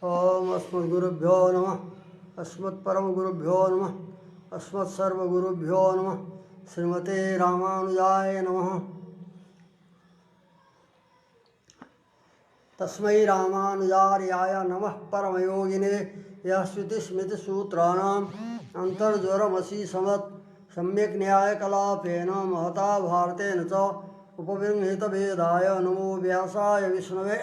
ओम अस्मद्गुरुभ्यो नमः। अस्मत्परमगुरुभ्यो नमः। अस्मत्सर्वगुरुभ्यो नमः। श्रीमते रामानुजाय नमः। तस्मै रामानुजार्याय नमः परमयोगिने यः श्रुतिस्मृतिसूत्राणाम् अन्तर्ज्वरमसीसमत् सम्यक् न्यायकलापेन महता भारतेन च उपबृंहितभेदाय नमो व्यासाय विष्णवे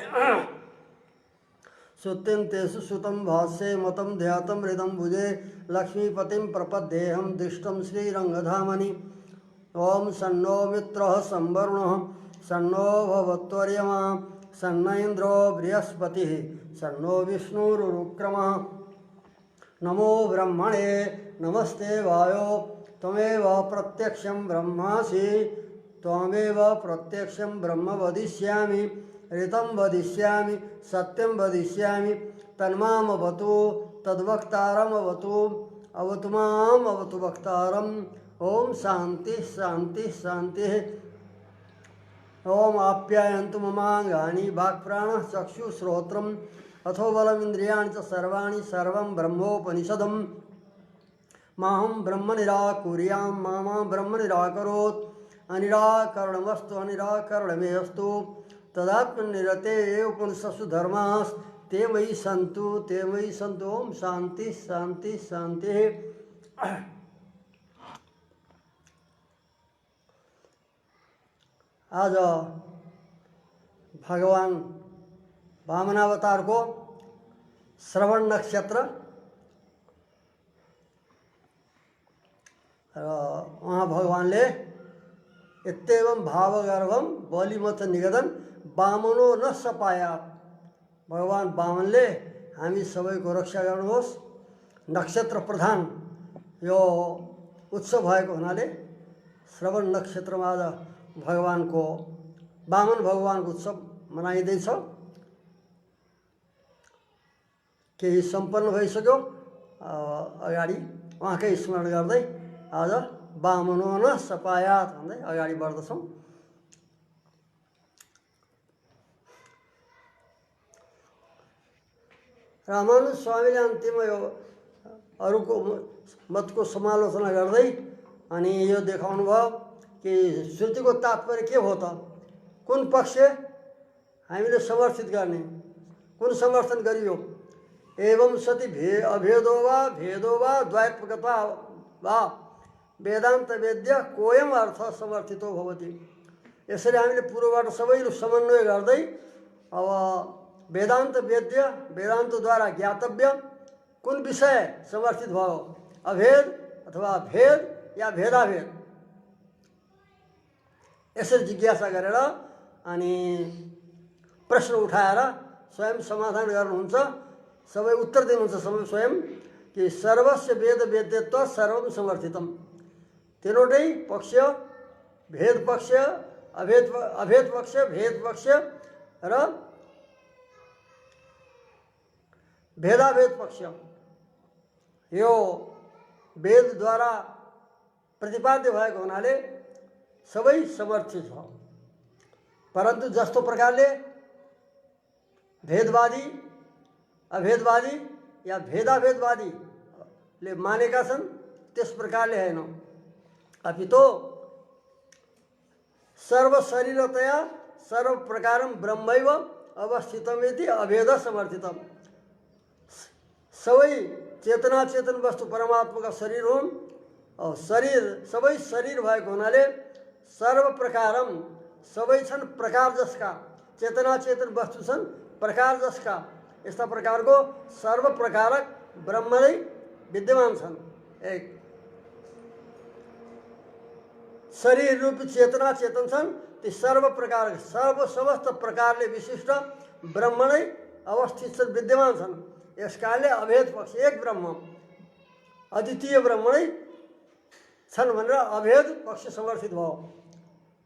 श्रुत्यन्तेषु श्रुतं भाष्ये मतं ध्यातं हृदं भुजे लक्ष्मीपतिं प्रपद्येऽहं दृष्टं श्रीरङ्गधामनि। ओं सन्नो मित्रः संवरुणः सन्नो भवत्वर्यमा सन्न इन्द्रो बृहस्पतिः सन्नो विष्णुरुक्रमः। नमो ब्रह्मणे नमस्ते वायो त्वमेव प्रत्यक्षं ब्रह्मासि त्वमेव प्रत्यक्षं ब्रह्म वदिष्यामि ऋतं वदिष्यामि सत्यं वदिष्यामि तन्मामवतु तद्वक्तारमवतु अवतु माम् अवतु वक्तारम्। ओम शांति शांति शांति। ओम आप्यायन्तु ममाङ्गानि वाक्प्राणः चक्षुश्रोत्रम् अथो बलमिन्द्रियाणि च सर्वाणि सर्वं ब्रह्मोपनिषदम्। माहं ब्रह्म निराकुर्यां मा ब्रह्म निराकरोत्। अनिराकरणमस्तु अनिराकरणमेऽस्तु तदात्मनिरते उपनिषत्सु धर्मास्ते मयि सन्तु ते मयि सन्तु। ओम शांति शांति शांति। आज भगवान वामनावतार को श्रवण नक्षत्र वहाँ भगवानले इत्येवं भावगर्भम बलिमथ निगदन वामनो न सपायात। भगवान वामनले हामी सबैको रक्षा गर्नुहोस्। नक्षत्र प्रधान यो उत्सव भएको हुनाले श्रवण नक्षत्रमा आज भगवानको वामन भगवानको उत्सव मनाइँदैछ। केही सम्पन्न भइसक्यो। अगाडि उहाँकै स्मरण गर्दै आज वामनो न सपायात भन्दै अगाडि बढ्दछौँ। रामानुज स्वामीले अन्तिममा यो अरूको मतको समालोचना गर्दै अनि यो देखाउनु भयो कि श्रुतिको तात्पर्य के हो त, कुन पक्ष हामीले समर्थित गर्ने, कुन समर्थन गरियो। एवं सति अभेदो वा भेदो वा द्वैत्मकता वा वेदान्त वेद्य कोयम अर्थ समर्थितो भवति। यसरी हामीले पूर्वबाट सबैले समन्वय गर्दै अब वेदान्त वेद्य वेदान्तद्वारा ज्ञातव्य कुन विषय समर्थित भयो, अभेद अथवा भेद या भेदाभेद, यसरी जिज्ञासा गरेर अनि प्रश्न उठाएर स्वयं समाधान गर्नुहुन्छ। सबै उत्तर दिनुहुन्छ सबै स्वयं कि सर्वस्य वेद वेद्यत्व सर्वं समर्थितम। तीनवटै पक्ष, भेद पक्ष, अभेद पक्ष, भेद पक्ष र भेदाभेद पक्ष यो वेदद्वारा प्रतिपाद्य भएको हुनाले सबै समर्थित छ। परन्तु जस्तो प्रकारले भेदवादी अभेदवादी या भेदाभेदवादीले मानेका छन् त्यस प्रकारले होइन, अपितो सर्वशरीरतया सर्व प्रकारं ब्रह्मैव अवस्थितमिति अभेद समर्थितम। सबै चेतना चेतन वस्तु परमात्मा का शरीर हुन् और शरीर सबै शरीर भएको हुनाले सर्व प्रकारम सबै छन् प्रकार जसका, चेतना चेतन वस्तु छन् प्रकार जसका। यस्ता प्रकारको सर्व प्रकारक ब्रह्म नै विद्यमान छन्। एक शरीर रूपी चेतना चेतन छन् ती सर्व प्रकार समस्त प्रकारले विशिष्ट ब्रह्म नै अवस्थित छन्, विद्यमान छन्। यस कारणले अभेद पक्ष एक ब्रह्म अद्वितीय ब्रह्म नै छन् भनेर अभेद पक्ष समर्थित भयो।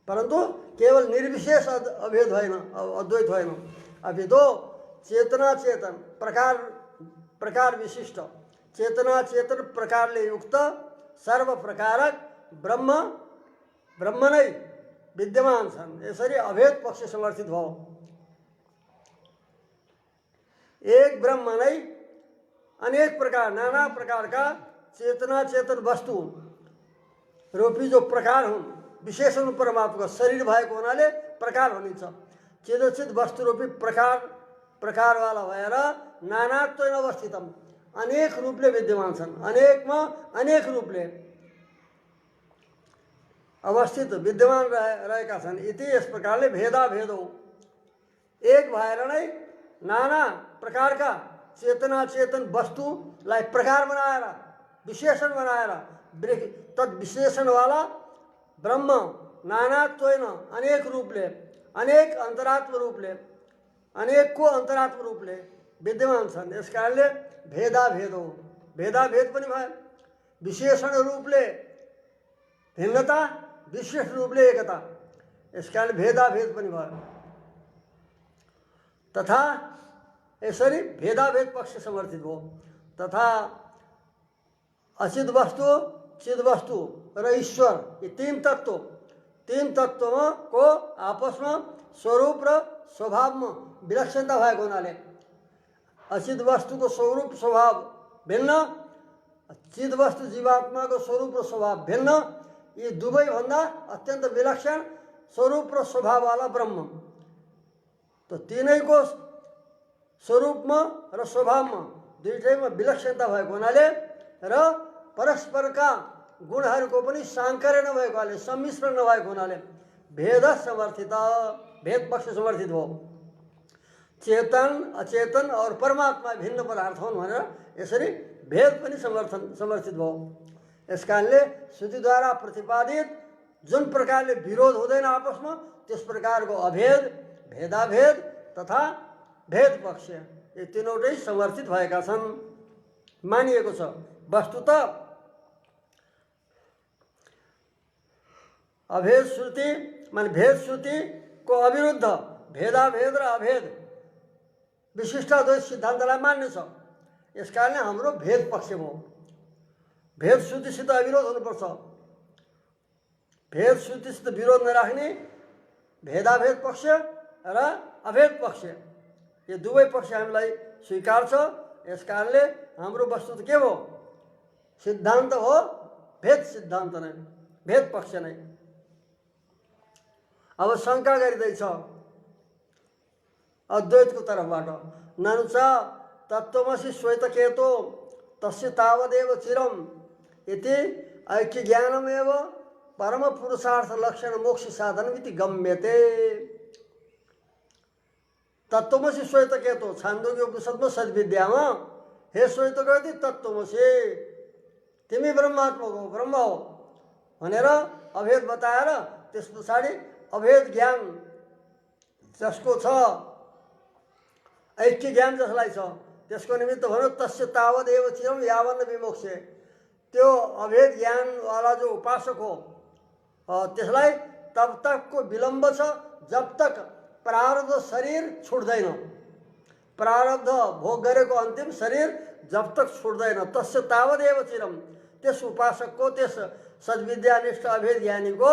परन्तु केवल निर्विशेष अभेद होइन, अद्वैत होइन, अपितो चेतना चेतन प्रकार विशिष्ट चेतना चेतन प्रकारले युक्त सर्व प्रकारक ब्रह्म नै विद्यमान छन्। यसरी अभेद पक्ष समर्थित भयो। एक ब्रह्म नै अनेक प्रकार नाना प्रकार का चेतना चेतन वस्तु रूपी जो प्रकार हुन् विशेषण परमात्माको शरीर भएको हुनाले प्रकार भनिन्छ। चिदचित वस्तु रूपी प्रकार प्रकारवाला भएर नानात्वेन अवस्थितम अनेक रूपले विद्यमान छन्। अनेकमा अनेक रूपले अवस्थित विद्यमान रहेका छन्। इति यस प्रकारले भेदा भेद हो। एक भएर नै नाना प्रकारका चेतना चेतन वस्तुलाई प्रकार बनाएर विशेषण बनाएर तद विशेषणवाला ब्रह्म नानात्वेन अनेक रूपले अनेक अन्तरात्म रूपले अनेकको अन्तरात्म रूपले विद्यमान छन्। यस कारणले भेदा भेद हो। भेदा भेद पनि भयो। विशेषण रूपले भिन्नता विशेष रूपले एकता। यस कारण भेदा भेद पनि भयो। तथा यसरी भेदाभेद पक्ष समर्थित हो। तथा अचित वस्तु चिद वस्तु र ईश्वर यी तीन तत्त्व को आपसमा स्वरूप र स्वभावमा विलक्षणता भएको हुनाले अचित वस्तुको स्वरूप स्वभाव भिन्न, चिद वस्तु जीवात्माको स्वरूप र स्वभाव भिन्न। यी दुवैभन्दा अत्यन्त विलक्षण स्वरूप र स्वभाववाला ब्रह्म त तीनैको स्वरूपमा र स्वभावमा दुईटैमा विलक्षणता भएको हुनाले र परस्परका गुणहरूको पनि साङ्कर्य नभएको हुनाले सम्मिश्रण नभएको हुनाले भेद समर्थित भेद पक्ष समर्थित हो। चेतन अचेतन और परमात्मा भिन्न पदार्थ हुन् भनेर यसरी भेद पनि समर्थित भयो। यस कारणले श्रुतिद्वारा प्रतिपादित जुन प्रकारले विरोध हुँदैन आपसमा त्यस प्रकारको अभेद भेदाभेद तथा भेद पक्ष यी तीनवटै समर्थित भएका छन् मानिएको छ। वस्तुत अभेद श्रुति माने भेद श्रुति को अविरुद्ध भेदाभेद र अभेद विशिष्टाद्वैत सिद्धान्तलाई मान्ने छ। यस कारणले हाम्रो भेद पक्ष भयो। भेद श्रुतिसित अविरोध हुनुपर्छ। भेद श्रुतिसित विरोध नराख्ने भेदाभेद पक्ष र अभेद पक्ष यो दुवै पक्ष हामीलाई स्वीकार छ। यस कारणले हाम्रो वस्तु के हो? सिद्धान्त हो भेद सिद्धान्त नै भेद पक्ष नै। अब शङ्का गरिँदैछ अद्वैतको तर्फबाट ननु च तत्त्वमसि श्वेतकेतो तस्य तावदेव चिरम इति ऐक्य ज्ञानमेव परम पुरुषार्थ लक्षण मोक्ष साधनमिति गम्यते। तत्त्वमसि श्वेतकेतो छान्दोग्य उपनिषदमा सद्विद्यामा हे श्वेतकेतो तत्त्वमसि तिमी ब्रह्मात्मक हो ब्रह्म हो भनेर अभेद बताएर त्यस पछाडि अभेद ज्ञान जसको छ ऐक्य ज्ञान जसलाई छ त्यसको निमित्त भन्यो तस्य तावदेव चिरम यावन्न विमोक्षे। त्यो अभेद ज्ञानवाला जो उपासक हो त्यसलाई तब तकको विलम्ब छ जब तक प्रारब्ध शरीर छुट्दैन। प्रारब्ध भोग गरेको अन्तिम शरीर जब तक छुट्दैन तस्य तावदेव चिरम त्यस उपासकको त्यस सद्विद्यानिष्ठ अभेद ज्ञानीको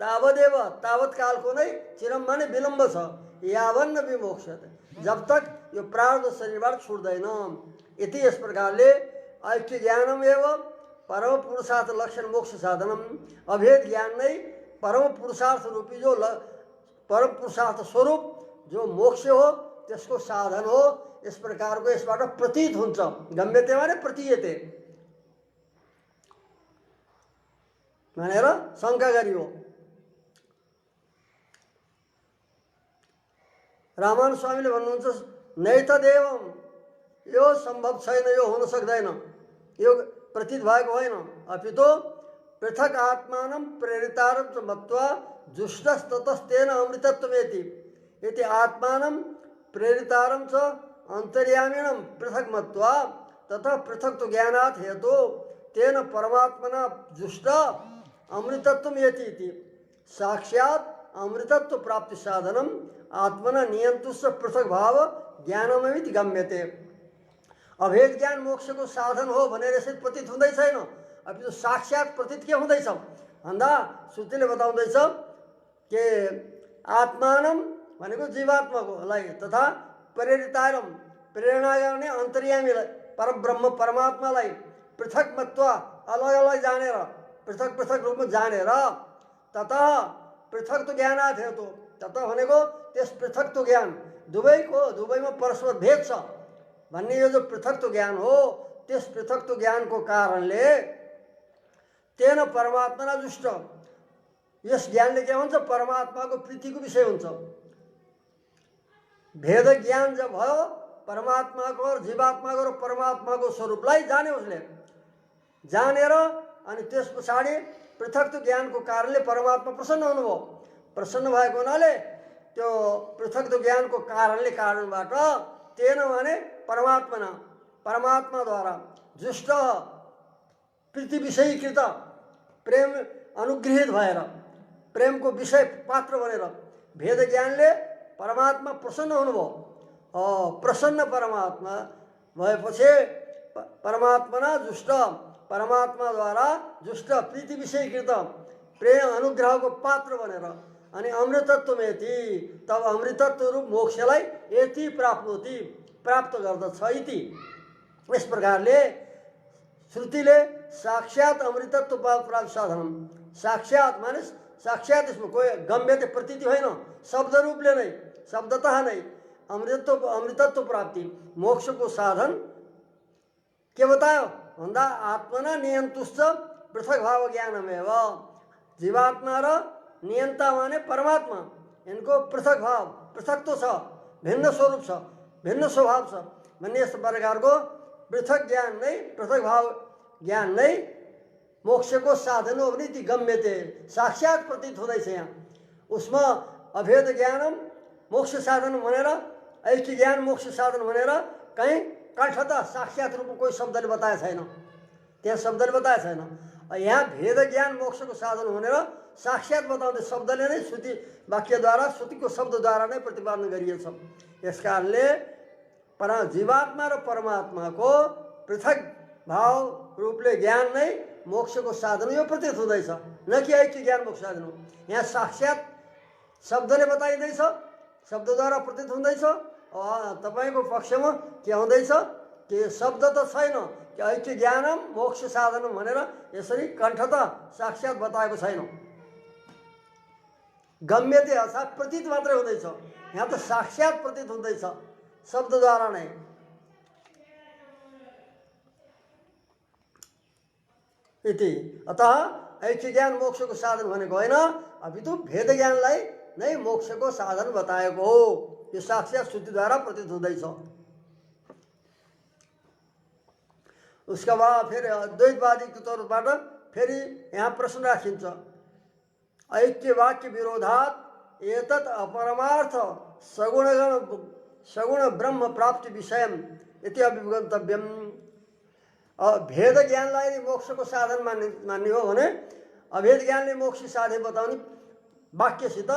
तावदेव तावत कालको नै चिरम माने विलम्ब छ। यावन्न विमोक्षते जब तक यो प्रारब्ध शरीरबाट छुट्दैन। यति यस प्रकारले ऐक्य ज्ञानम एवं परम पुरुषार्थ लक्षण मोक्ष साधनम अभेद ज्ञान नै परम पुरुषार्थ रूपी जो परम पुरुषार्थ स्वरूप जो मोक्ष हो त्यसको साधन हो। इस प्रकारको यसबाट प्रतीत हुन्छ। गम्यते माने प्रतीयते भनेर शङ्का गरियो। रामानु स्वामीले भन्नुहुन्छ नैतदेवम यो सम्भव छैन यो हुन सक्दैन यो प्रतीत भएको होइन। अपितो पृथक आत्मानं प्रेरितारं च मत्वा जुष्टस्ततस्तेन अमृतत्वमेति यति आत्मानं प्रेरितारं च अंतर्यामिणं पृथक मत्वा तथा पृथक् ज्ञानात् हेतु तेन परमात्मना जुष्ट अमृतत्वमेति इति साक्षात् अमृतत्व प्राप्ति साधनम आत्मना नियंतुष पृथक भाव ज्ञानमिति गम्यते। अभेद ज्ञान मोक्ष को साधन हो भनेर यसरी प्रतीत हुँदै छैन। अब तो साक्षात प्रतीत के हुँदैछ भन्दा श्रुतिले बताउँदैछ के आत्मानम भनेको जीवात्माको लागि तथा प्रेरितारम प्रेरणा गर्ने अन्तर्यामीलाई परब्रह्म परमात्मालाई पृथक मत्व अलग अलग जानेर पृथक पृथक रूपमा जानेर तत पृथक तो ज्ञानात् हेतु तत भनेको त्यस पृथक तो ज्ञान दुवैमा परस्पर भेद छ भन्ने यो जो पृथक तो ज्ञान हो त्यस पृथक तो ज्ञानको कारणले तेन परमात्मा जुष्ट यस ज्ञानले के हुन्छ परमात्माको प्रीतिको विषय हुन्छ। भेद ज्ञान जब भयो परमात्माको र जीवात्माको र परमात्माको स्वरूपलाई जाने उसले जानेर अनि त्यस पछाडि पृथक तो ज्ञानको कारणले परमात्मा प्रसन्न हुनुभयो। प्रसन्न भएको हुनाले त्यो पृथक तो ज्ञानको कारणले कारणबाट तेन भने परमात्माद्वारा जुष्ट प्रीति विषयीकृत प्रेम अनुग्रहित भएर प्रेमको विषय पात्र बनेर भेद ज्ञानले परमात्मा प्रसन्न हुनुभयो। प्रसन्न परमात्मा भएपछि परमात्मा जुष्ट परमात्माद्वारा जुष्ट प्रीति विषयीकृत प्रेम अनुग्रहको पात्र बनेर अनि अमृतत्वमेति तब अमृतत्व रूप मोक्षलाई यति प्राप्त गर्दछ इति। इस प्रकारले श्रुतिले साक्षात अमृतत्व प्राप्त साधन साक्षात माने साक्षात इसमें कोई गम्यते प्रतीति होइन शब्द रूपले नै शब्दतः नै अमृतत्व प्राप्ति मोक्ष को साधन के बतायो भन्दा आत्मना नियन्तुश्च पृथक भाव ज्ञानमेव जीवात्मा र नियन्ता माने परमात्मा इनको पृथक भाव पृथक तो छ भिन्न स्वरूप छ भिन्न स्वभाव छ भन्ने यस्तो प्रकारको पृथक ज्ञान नै पृथक भाव ज्ञान नै मोक्षको साधन हो भने ती गम्यते साक्षात प्रतीत हुँदैछ। यहाँ उसमा अभेद ज्ञानम मोक्ष साधन भनेर ऐक्य ज्ञान मोक्ष साधन भनेर कहीँ कठता साक्षात रूपमा कोही शब्दले बताएको छैन त्यहाँ शब्दले बताएको छैन। यहाँ भेद ज्ञान मोक्षको साधन भनेर साक्षात बताउँदै शब्दले नै श्रुति वाक्यद्वारा श्रुतिको शब्दद्वारा नै प्रतिपादन गरिएको छ। यस कारणले जीवात्मा र परमात्माको पृथक भाव रूपले ज्ञान नै मोक्षको साधन यो प्रतीत हुँदैछ न कि ऐक्य ज्ञान मोक्ष साधन हो। यहाँ साक्षात शब्दले बताइँदैछ शब्दद्वारा प्रतीत हुँदैछ। तपाईँको पक्षमा के हुँदैछ कि शब्द त छैन कि ऐक्य ज्ञानम मोक्ष साधन भनेर यसरी कण्ठतः साक्षात बताएको छैन गम्यते अर्थात् प्रतीत मात्रै हुँदैछ। यहाँ त साक्षात प्रतीत हुँदैछ शब्दद्वारा नै। इति अतः ऐक्य ज्ञान मोक्षको साधन भनेको होइन अपितु भेद ज्ञानलाई नै मोक्षको साधन बताएको हो यो साक्षात श्रुतिद्वारा प्रतीत हुँदैछ। उसका बाद फेरि अद्वैतवादीको तौरबाट फेरि यहाँ प्रश्न राखिन्छ ऐक्य वाक्य विरोधात् एतत् अपरमार्थ सगुण ब्रह्म प्राप्ति विषयम इति अभिगन्तव्यम। भेद ज्ञानलाई मोक्षको साधन मान्ने हो भने अभेद ज्ञानले मोक्ष साधन बताउने वाक्यसित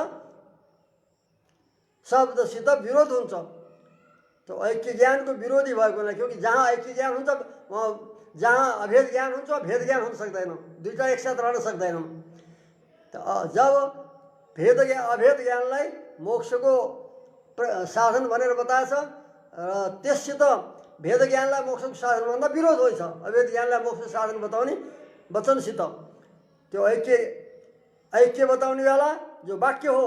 शब्दसित विरोध हुन्छ। तो ऐक्य ज्ञानको विरोधी भएको हुनाले क्योंकि जहाँ ऐक्य ज्ञान हुन्छ जहाँ अभेद ज्ञान हुन्छ भेद ज्ञान हुन सक्दैन दुईटा एकसाथ रहन सक्दैन। तो जब अभेद ज्ञानलाई मोक्षको साधन भनेर बताएछ र त्यससित भेद ज्ञानलाई मोक्षको साधन भन्दा विरोध हुन्छ अभेद ज्ञानलाई मोक्ष साधन बताउने वचनसित त्यो ऐक्य बताउने बेला जो वाक्य हो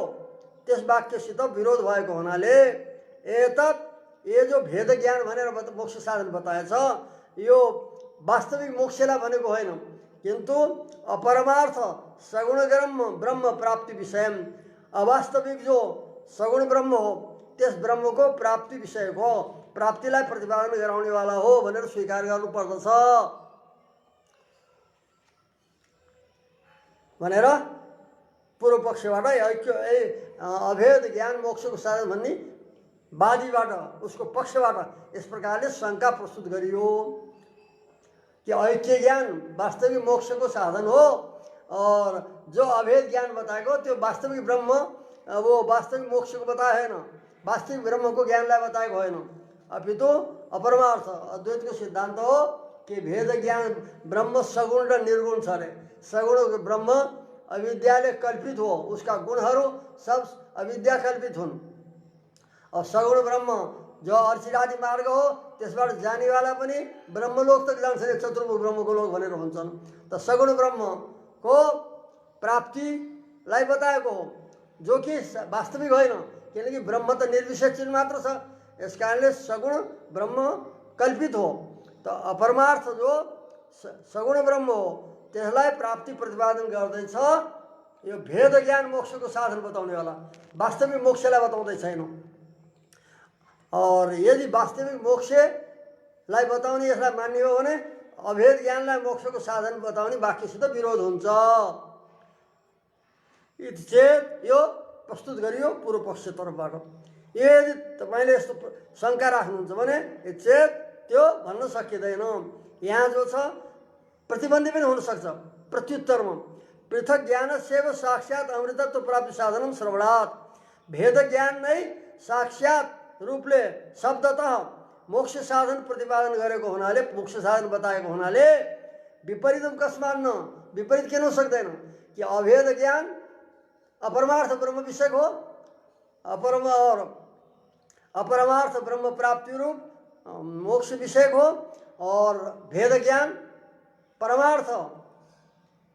त्यस वाक्यसित विरोध भएको हुनाले ये जो भेद ज्ञान भनेर मोक्ष साधन बताएछ यो वास्तविक मोक्षलाई भनेको होइन किन्तु अपरमार्थ सगुण ब्रह्म प्राप्ति विषय अवास्तविक जो सगुण ब्रह्म हो त्यस ब्रह्मको प्राप्ति विषयको प्राप्तिलाई प्रतिपादन गराउनेवाला हो भनेर स्वीकार गर्नुपर्दछ भनेर पूर्व पक्षबाट ऐक्य अभेद ज्ञान मोक्षको साधन भन्ने वादीबाट उसको पक्षबाट यस प्रकारले शङ्का प्रस्तुत गरियो कि ऐक्य ज्ञान वास्तविक मोक्षको साधन हो और जो अभेद ज्ञान बताएको त्यो वास्तविक ब्रह्म वो वास्तविक मोक्षको बताएन वास्तविक ब्रह्मको ज्ञानलाई बताएको होइन अपितु अपरमार्थ अद्वैतको सिद्धान्त हो कि भेद ज्ञान ब्रह्म सगुण र निर्गुण छ अरे सगुण ब्रह्म अविद्याले कल्पित हो उसका गुणहरू सब अविद्या कल्पित हुन् और सगुण ब्रह्म जो अर्चिरादि मार्ग हो त्यसबाट जानेवाला पनि ब्रह्मलोक तक जान्छन्, चतुर्मुख ब्रह्मको लोक भनेर भन्छन्। त सगुण ब्रह्मको प्राप्तिलाई बताएको हो, जो कि वास्तविक होइन, किनकि ब्रह्म त निर्विशेष चिज मात्र छ। यस कारणले सगुण ब्रह्म कल्पित हो। त अपरमार्थ जो सगुण ब्रह्म हो त्यसलाई प्राप्ति प्रतिपादन गर्दैछ। यो भेद ज्ञान मोक्षको साधन बताउनेवाला वास्तविक मोक्षलाई बताउँदै छैन। और यदि वास्तविक मोक्षलाई बताउने यसलाई मान्ने हो भने अभेद ज्ञानलाई मोक्षको साधन बताउने वाक्यसित विरोध हुन्छ। यदि चेत यो प्रस्तुत गरियो पूर्व पक्ष तर्फबाट। यदि तपाईँले यस्तो शङ्का राख्नुहुन्छ भने चेत त्यो भन्न सकिँदैन। यहाँ जो छ प्रतिबन्धी पनि हुनसक्छ। प्रत्युत्तरमा पृथक ज्ञान सेव साक्षात अमृतत्व प्राप्ति साधनम श्रवणात्, भेद ज्ञान नै साक्षात रूपले शब्दतः मोक्ष साधन प्रतिपादन गरेको हुनाले, मोक्ष साधन बताएको हुनाले विपरीतम कस्मात् न, विपरीत किन हो सक्दैन कि अभेद ज्ञान अपरमार्थ ब्रह्म विषय हो, अपरमार्थ ब्रह्म प्राप्ति रूप मोक्ष विषय हो, और भेद ज्ञान परमार्थ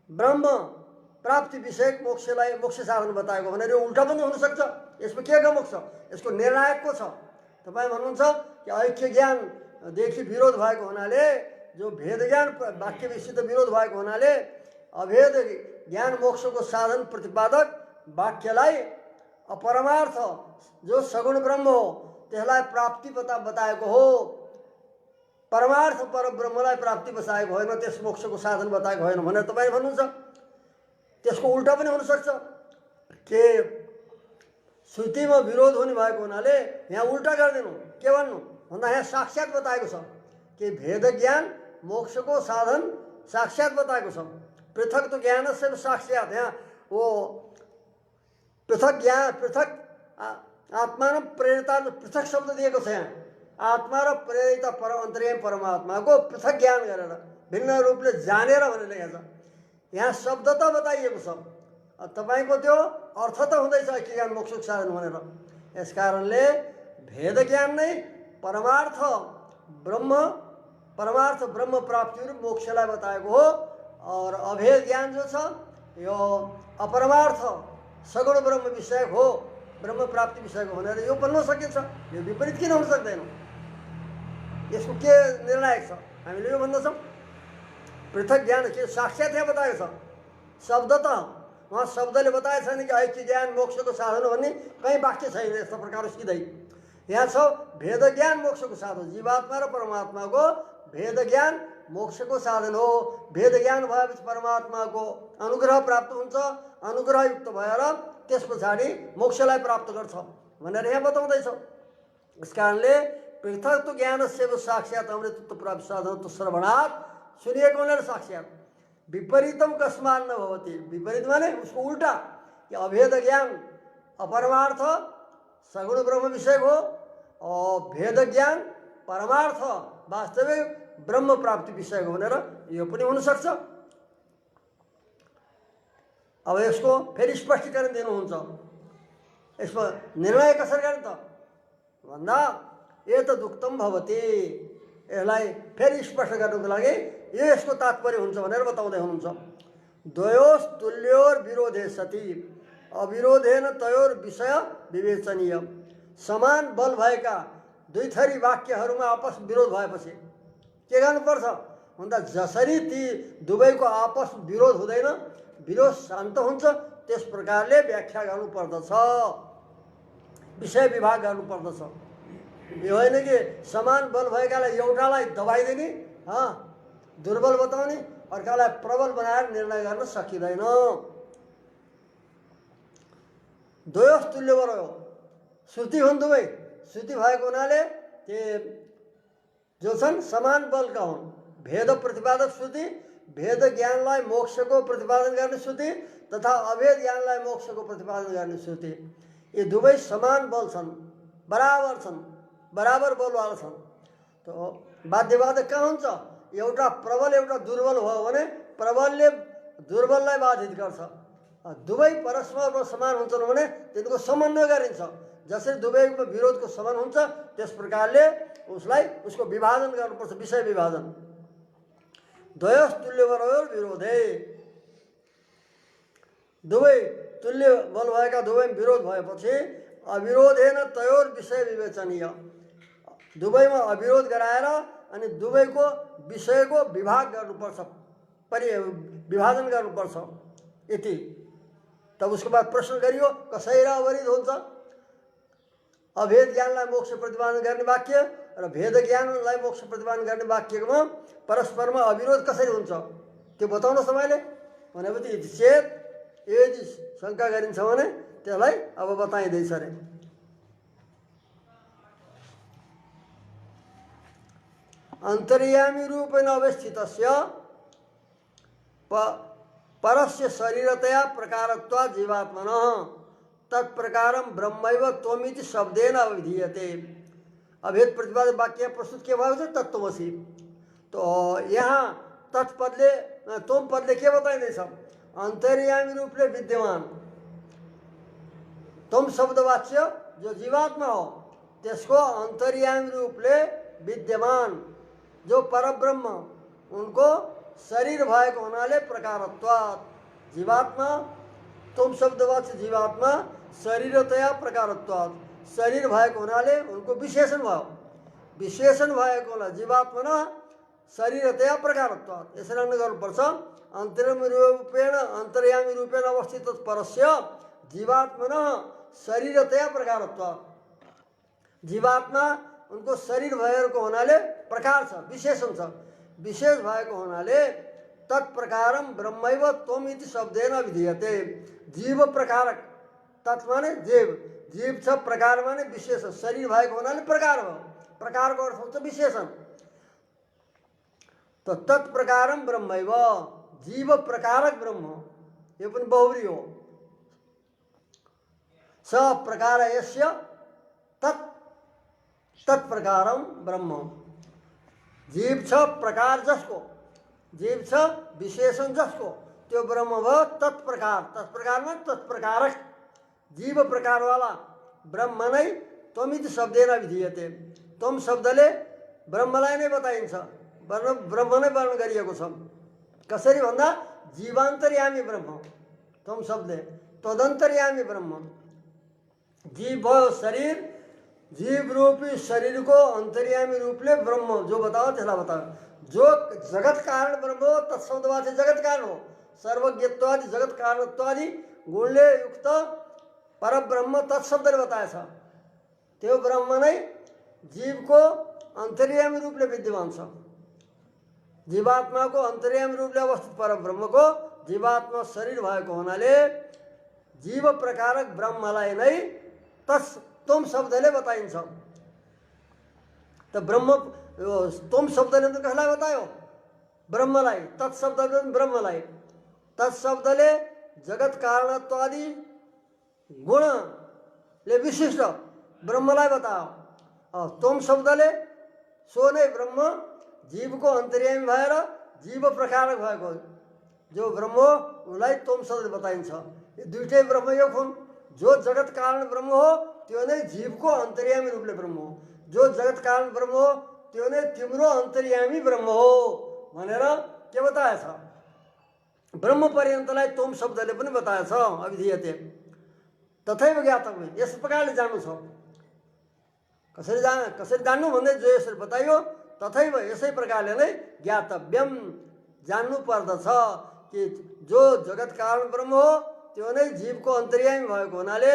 ब्रह्म प्राप्ति विषय मोक्षलाई मोक्ष साधन बताएको भनेर यो उल्टा पनि हुनसक्छ। यसमा के गमक छ? यसको निर्णायक को छ? तपाईँ भन्नुहुन्छ कि ऐक्य ज्ञानदेखि विरोध भएको हुनाले, जो भेद ज्ञान वाक्य विषयसित विरोध भएको हुनाले अभेद ज्ञान मोक्षको साधन प्रतिपादक वाक्यलाई अपरमार्थ जो सगुण ब्रह्म हो त्यसलाई प्राप्ति बताएको हो, परमार्थ पर ब्रह्मलाई प्राप्ति बताएको होइन, त्यस मोक्षको साधन बताएको होइन भनेर तपाईँ भन्नुहुन्छ। त्यसको उल्टा पनि हुनसक्छ कि श्रुतिमा विरोध हुने भएको हुनाले यहाँ उल्टा गरिदिनु। के भन्नु भन्दा यहाँ साक्षात बताएको छ कि भेद ज्ञान मोक्षको साधन साक्षात बताएको छ। पृथक तो ज्ञान से साक्षात, यहाँ वो पृथक ज्ञान पृथक आत्मा र प्रेरिता पृथक शब्द दिएको छ। यहाँ आत्मा र प्रेरिता पर अन्तर्यामी परमात्माको पृथक ज्ञान गरेर भिन्न रूपले जानेर भनेर लेखेको छ। यहाँ शब्द त बताइएको छ, तपाईँको त्यो अर्थ त हुँदैछ ऐक्य ज्ञान मोक्षको साधन भनेर। यस कारणले भेद ज्ञान नै परमार्थ ब्रह्म प्राप्ति रूप मोक्षलाई बताएको हो, और अभेद ज्ञान जो छ यो अपरमार्थ सगुण ब्रह्म विषय हो, ब्रह्म प्राप्ति विषयको भनेर यो बन्न सकिन्छ। यो विपरीत किन हुन सक्दैन? यसको के निर्णायक छ? हामीले यो भन्दछौँ पृथक ज्ञान के साक्षात यहाँ बताएको छ। शब्द त वहाँ शब्दले बताएको छैन कि ऐक्य ज्ञान मोक्षको साधन हो भन्ने कहीँ वाक्य छैन यस्तो प्रकार सिधै। यहाँ छ भेद ज्ञान मोक्षको साधन, जीवात्मा र परमात्माको भेद ज्ञान मोक्षको साधन हो। भेद ज्ञान भएपछि परमात्माको अनुग्रह प्राप्त हुन्छ, अनुग्रहयुक्त भएर त्यस पछाडि मोक्षलाई प्राप्त गर्छ भनेर यहाँ बताउँदैछ। यस कारणले पृथक तो ज्ञान सेव साक्षात अमृतत्व प्राप्ति साधन तो श्रवणात्, सुनिएको हुनाले साक्षात। विपरीतम कस्मात् न भवति, विपरीत माने उसको उल्टा कि अभेद ज्ञान अपरमार्थ सगुण ब्रह्म विषय हो, और भेद ज्ञान परमार्थ वास्तविक ब्रह्म प्राप्ति विषय हो भनेर यो पनि हुनसक्छ। अब यसको फेरि स्पष्टीकरण दिनुहुन्छ। यसमा निर्णय कसरी गर्ने त भन्दा एतद् उक्तम भवति, यसलाई फेरि स्पष्ट गर्नुको लागि यो यसको तात्पर्य हुन्छ भनेर बताउँदै हुनुहुन्छ। द्वयोस् तुल्योर विरोधे सति अविरोधेन तयोर विषय विवेचनीय। समान बल भएका दुई थरी वाक्यहरूमा आपस विरोध भएपछि के गर्नुपर्छ भन्दा जसरी ती दुवैको आपस विरोध हुँदैन, विरोध शान्त हुन्छ, त्यस प्रकारले व्याख्या गर्नुपर्दछ, विषय विभाग गर्नुपर्दछ। यो होइन कि समान बल भएकालाई एउटालाई दबाइदिने, दुर्बल बताउने, अर्कालाई प्रबल बनाएर निर्णय गर्न सकिँदैन। द्वयोस् तुल्य बल, श्रुति हुन् दुवै, श्रुति भएको हुनाले ते जो छन् समान बलका हुन्। भेद प्रतिपादक श्रुति, भेद ज्ञानलाई मोक्षको प्रतिपादन गर्ने श्रुति तथा अभेद ज्ञानलाई मोक्षको प्रतिपादन गर्ने श्रुति, यी दुवै समान बल छन्, बराबर छन्, बराबर बलवाला छन्। तो बाध्यबाधक कहाँ हुन्छ? एउटा प्रबल एउटा दुर्बल भयो भने प्रबलले दुर्बललाई बाधित गर्छ। दुवै परस्पर समान हुन्छन् भने तिनको समन्वय गरिन्छ। जसरी दुवैको विरोधको समान हुन्छ त्यस प्रकारले उसलाई उसको विभाजन गर्नुपर्छ, विषय विभाजन। द्वयोस् तुल्य बलयोर विरोधे, दुवै तुल्य बल भएका दुवैमा विरोध भएपछि अविरोधेन तयोर विषय विवेचनीय, दुवैमा अविरोध गराएर अनि दुवैको विषयको विभाग गर्नुपर्छ, विभाजन गर्नुपर्छ यति। तब उसको बाद प्रश्न गरियो कसरी अवरिध हुन्छ? अभेद ज्ञानलाई मोक्ष प्रतिपादन गर्ने वाक्य र भेद ज्ञानलाई मोक्ष प्रतिपादन गर्ने वाक्यमा परस्परमा अविरोध कसरी हुन्छ त्यो बताउनुहोस् तपाईँले भनेपछि चेत यदि शङ्का गरिन्छ भने त्यसलाई अब बताइँदैछ अरे। अन्तर्यामी रूपेण अवस्थितस्य परस्य शरीरतया प्रकारत्वात् जीवात्मनः तत्प्रकारं ब्रह्मैव त्वमिति शब्देन अभिधीयते। अभेद प्रतिपादक वाक्य प्रस्तुत के भाव से तत्त्वमसि, तो यहाँ तत्पदले तुम पदले के बताइँदैछ? अन्तर्यामी रूपले विद्यमान तुम शब्दवाच्य जो जीवात्मा हो त्यसको अन्तर्यामी रूपले विद्यमान जो परब्रह्म उनको शरीर भएको हुनाले प्रकारत्वात् जीवात्मा, तुम शब्दवाच्य जीवात्मा शरीरतया प्रकारत्वात् शरीर भएको हुनाले उनको विशेषण भयो, विशेषण भएको होला जीवात्मा न शरीरतया प्रकारत्वात्। यसरी गर्नुपर्छ अन्तर्यामी रूपेण अवस्थित परस्य जीवात्मन शरीरतया प्रकारत्वात्, जीवात्मा उनको शरीर भएको हुनाले प्रकार छ, विशेषण छ, विशेष भएको हुनाले तत्प्रकारम ब्रह्मैव त्वम इति शब्देन विधीयते। जीव प्रकारक, तत् माने जीव, जीव छ प्रकार माने विशेष, शरीर भएको हुनाले प्रकार हो, प्रकारको अर्थ हुन्छ विशेषण। तो तत्प्रकारम ब्रह्मैव जीव प्रकारक ब्रह्म, यो पनि बहुरी हो। स प्रकार यस्य तत् तत्प्रकारम ब्रह्म, जीव छ प्रकार जसको, जीव छ विशेषण जसको त्यो ब्रह्म भयो तत्प्रकार, तत्प्रकार में तत्प्रकारक जीव प्रकार वाला ब्रह्म नै त्वमिति शब्देन विधीयते। त्वम शब्दले ब्रह्मलाई नै बताइन्छ, ब्रह्म नै वर्णन गरिएको छ। कसरी भन्दा जीवान्तर्यामी ब्रह्म त्वम शब्दले, तदन्तर्यामी ब्रह्म, जीव भयो शरीर, जीव रूपी शरीर को अंतर्यामी रूपले ब्रह्म जो बताओ त्यसलाई बताओ। जो जगत कारण ब्रह्म हो तत्शब्दवाच्य जगत कारण हो, सर्वज्ञत्वादि जगत कारणत्वादि गुणले युक्त परब्रह्म तत्शब्दले बताएछ। त्यो ब्रह्म नै जीवको अंतर्यामी रूपले विद्यमान छ। जीवात्माको अंतर्यामी रूपले अवस्थित परब्रह्मको जीवात्मा शरीर भएको हुनाले जीव प्रकारक ब्रह्मलाई नै तुम शब्दले बताइन्छ। त ब्रह्म तुम शब्दले त कसलाई बतायो? ब्रह्मलाई। तत्शब्दले ब्रह्मलाई, तत्शब्दले जगत कारणत्वादि गुणले विशिष्ट ब्रह्मलाई बताओ। तुम शब्दले सो नै ब्रह्म जीवको अन्तर्यामी भएर जीव प्रकारक भएको जो ब्रह्म उसलाई तुम शब्दले बताइन्छ। यो दुईटै ब्रह्म एक हुन्। जो जगत कारण ब्रह्म हो त्यो नै जीवको अन्तर्यामी रूपले ब्रह्म हो, जो जगत कारण ब्रह्म हो त्यो नै तिम्रो अन्तर्यामी ब्रह्म हो भनेर के बताएछ? ब्रह्म पर्यन्तलाई तुम शब्दले पनि बताएछ अभिधीयते। तथैव ज्ञातव्य, यस प्रकारले जान्नु छ। कसरी जान्नु भन्दै जो यसरी बताइयो तथैव यसै प्रकारले नै ज्ञातव्यम जान्नु पर्दछ कि जो जगत कारण ब्रह्म हो त्यो नै जीवको अन्तर्यामी भएको हुनाले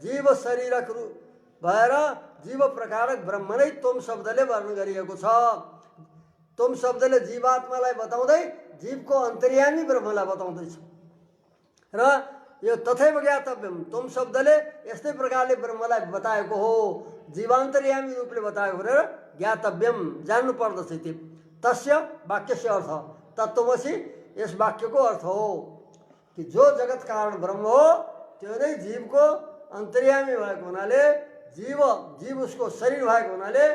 जीव शरीरक भएर जीव प्रकारक ब्रह्म नै तुम शब्दले वर्णन गरिएको छ। तुम शब्दले जीवात्मालाई बताउँदै जीवको अन्तर्यामी ब्रह्मलाई बताउँदैछ। र यो तथैव ज्ञातव्यम तुम शब्दले यस्तै प्रकारले ब्रह्मलाई बताएको हो, जीवान्तर्यामी रूपले बताएको भनेर ज्ञातव्यम जान्नु पर्दछ। तस्य वाक्यस्य अर्थ तत्त्वमसि, यस वाक्यको अर्थ हो कि जो जगत कारण ब्रह्म हो त्यो नै जीवको अन्तर्यामी भएको हुनाले जीव उसको शरीर भएको हुनाले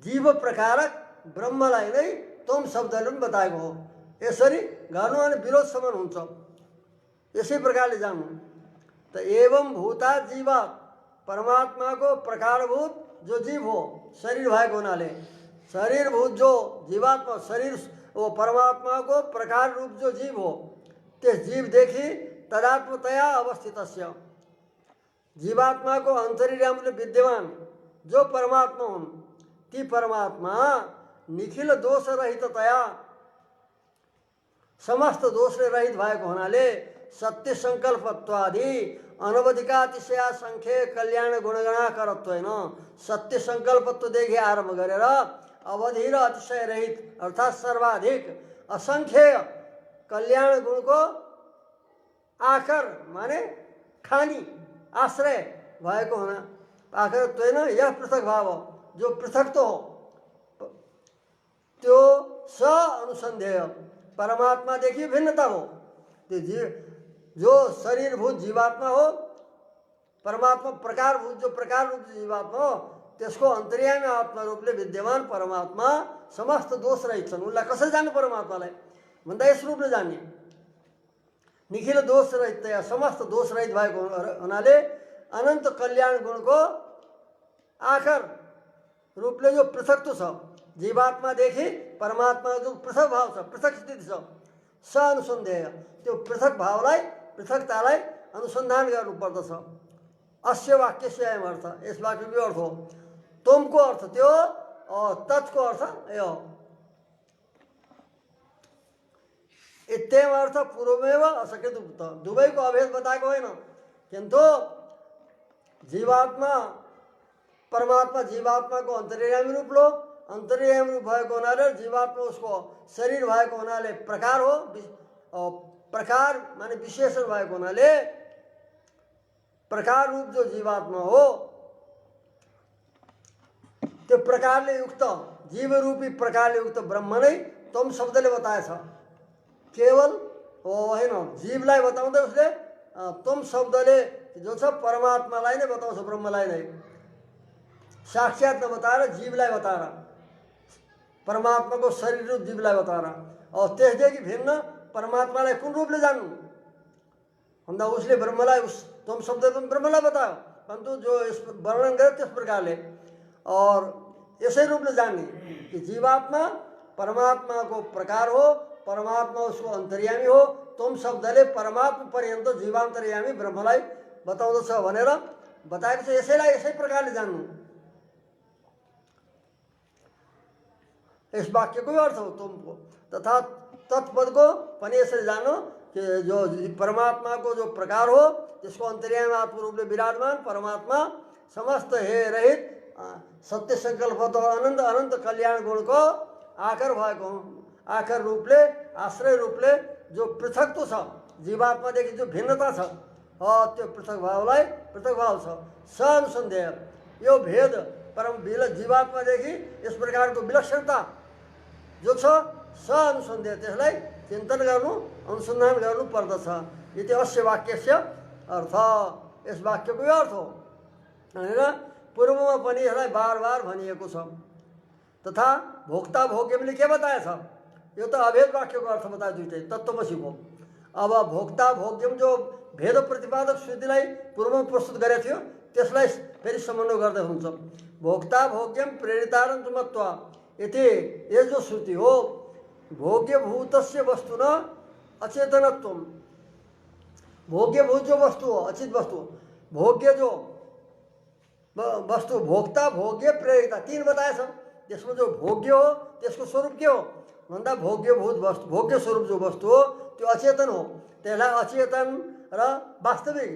जीव प्रकारक ब्रह्मलाई नै तुम शब्दले पनि बताएको हो। यसरी गर्नु अनि विरोध समान हुन्छ। यसै प्रकारले जान्नु। त एवं भूता जीवा परमात्मा को प्रकारभूत जो जीव हो शरीर भएको हुनाले शरीरभूत जो जीवात्मा शरीर वो परमात्मा को प्रकार रूप जो जीव हो त्यस जीवदेखि तदात्मतया अवस्थितस्य जीवात्मा को अन्तर्यामीले विद्यमान जो परमात्मा हुन् ती परमात्मा निखिल दोष रहिततया समस्त दोषले रहित भएको हुनाले सत्य संकल्पत्वादि अनवधिकातिशया संख्य कल्याण गुणगणाकरत्वेन सत्य संकल्पत्वदेखि आरम्भ गरेर अवधि र अतिशय रहित अर्थात् सर्वाधिक असंख्य कल्याण गुण को आकर माने खानी आश्रय भएको हुना आकरत्वेन यह पृथक भाव जो पृथक तो हो त्यो स अनुसन्धेय परमात्मादेखि भिन्नता हो त्यो जो शरीरभूत जीवात्मा हो परमात्मा प्रकारभूत जो प्रकार रूप जीवात्मा हो त्यसको अन्तर्यामी आत्मा रूपले विद्यमान परमात्मा समस्त दोष रहित छन् उनलाई कसरी जान्नु परमात्मालाई भन्दा यस रूपले जान्ने निखिल दोष रहित समस्त दोष रहित भएको हुनाले अनन्त कल्याण गुणको आखर रूपले जो पृथकत्व छ जीवात्मादेखि परमात्मा जो पृथक भाव छ पृथक स्थिति छ स अनुसन्धेय त्यो पृथक भावलाई पृथकतालाई अनुसन्धान गर्नुपर्दछ अस्य वाक्यस्य अयम अर्थ यस वाक्यको अर्थ हो तोमको अर्थ त्यो तत्को अर्थ यो इत्येव अर्थ पूर्वमेव असकृत दुवैको अभेद बताएको होइन किन्तु जीवात्मा परमात्मा जीवात्माको अन्तर्यामी रूप लो अन्तर्यामी रूप भएको हुनाले जीवात्मा उसको शरीर भएको हुनाले प्रकार हो प्रकार माने विशेषण भएको हुनाले प्रकार रूप जो जीवात्मा हो त्यो प्रकारले युक्त जीव रूपी प्रकारले युक्त ब्रह्म नै तम शब्दले बताएछ केवल होइन जीवलाई बताउँदै उसले तम शब्दले जो छ परमात्मालाई नै बताउँछ ब्रह्मलाई नै साक्षात नबताएर जीवलाई बताएर परमात्माको शरीर रूप जीवलाई बताएर त्यसदेखि भिन्न परमात्मालाई कुन रूपले जान्नु भन्दा उसले ब्रह्मलाई उस तम शब्द ब्रह्मलाई बतायो परन्तु जो इस वर्णन करे त्यस प्रकारले और यसै रूपले जान्ने कि जीवात्मा परमात्मा को प्रकार हो परमात्मा उसको अन्तर्यामी हो तम शब्दले परमात्मा पर्यन्त जीवान्तर्यामी ब्रह्मलाई बताउँदछ भनेर बताएको छ यसैलाई यसै प्रकारले जान्नु इस वाक्य को अर्थ हो तुमको तथा तत्पद को पनि यसरी जानो कि जो परमात्मा को जो प्रकार हो जिसको अंतर्यामी आत्म रूप में विराजमान परमात्मा समस्त हे रहित सत्य संकल्प तो अनंत अनंत कल्याण गुण को आकर भएको आकर रूपले आश्रय रूपले जो पृथक तो छ जीवात्मा देखि जो भिन्नता छ त्यो पृथक भावलाई पृथक भाव छ स अनुसन्धेय यो भेद परम जीवात्मा देखि इस प्रकार को विलक्षणता जो छ स अनुसन्धेय त्यसलाई चिन्तन गर्नु अनुसन्धान गर्नु पर्दछ इति अस्य वाक्यस्य अर्थ यस वाक्यको यो अर्थ हो हैन पूर्वमा पनि यसलाई बार बार भनिएको छ तथा भोक्ता भोग्यमले के बताएछ यो त अभेद वाक्यको अर्थ बताए दुईटै तत्त्वमसीको अब भोक्ता भोग्यम जो भेद प्रतिपादक श्रुतिलाई पूर्वमा प्रस्तुत गरेको थियो त्यसलाई फेरि समन्वय गर्दै हुन्छ भोक्ता भोग्यम प्रेरितारन्तमत्व यति ये जो श्रुति हो भोग्यभूतस्य वस्तु न अचेतनत्व भोग्यभूत जो वस्तु हो अचित वस्तु भोग्य जो वस्तु भोक्ता भोग्य प्रेरिता तीन बताएछ त्यसमा जो भोग्य हो त्यसको स्वरूप के हो भन्दा भोग्यभूत वस्तु भोग्य स्वरूप जो वस्तु हो त्यो अचेतन हो त्यसलाई अचेतन र वास्तविक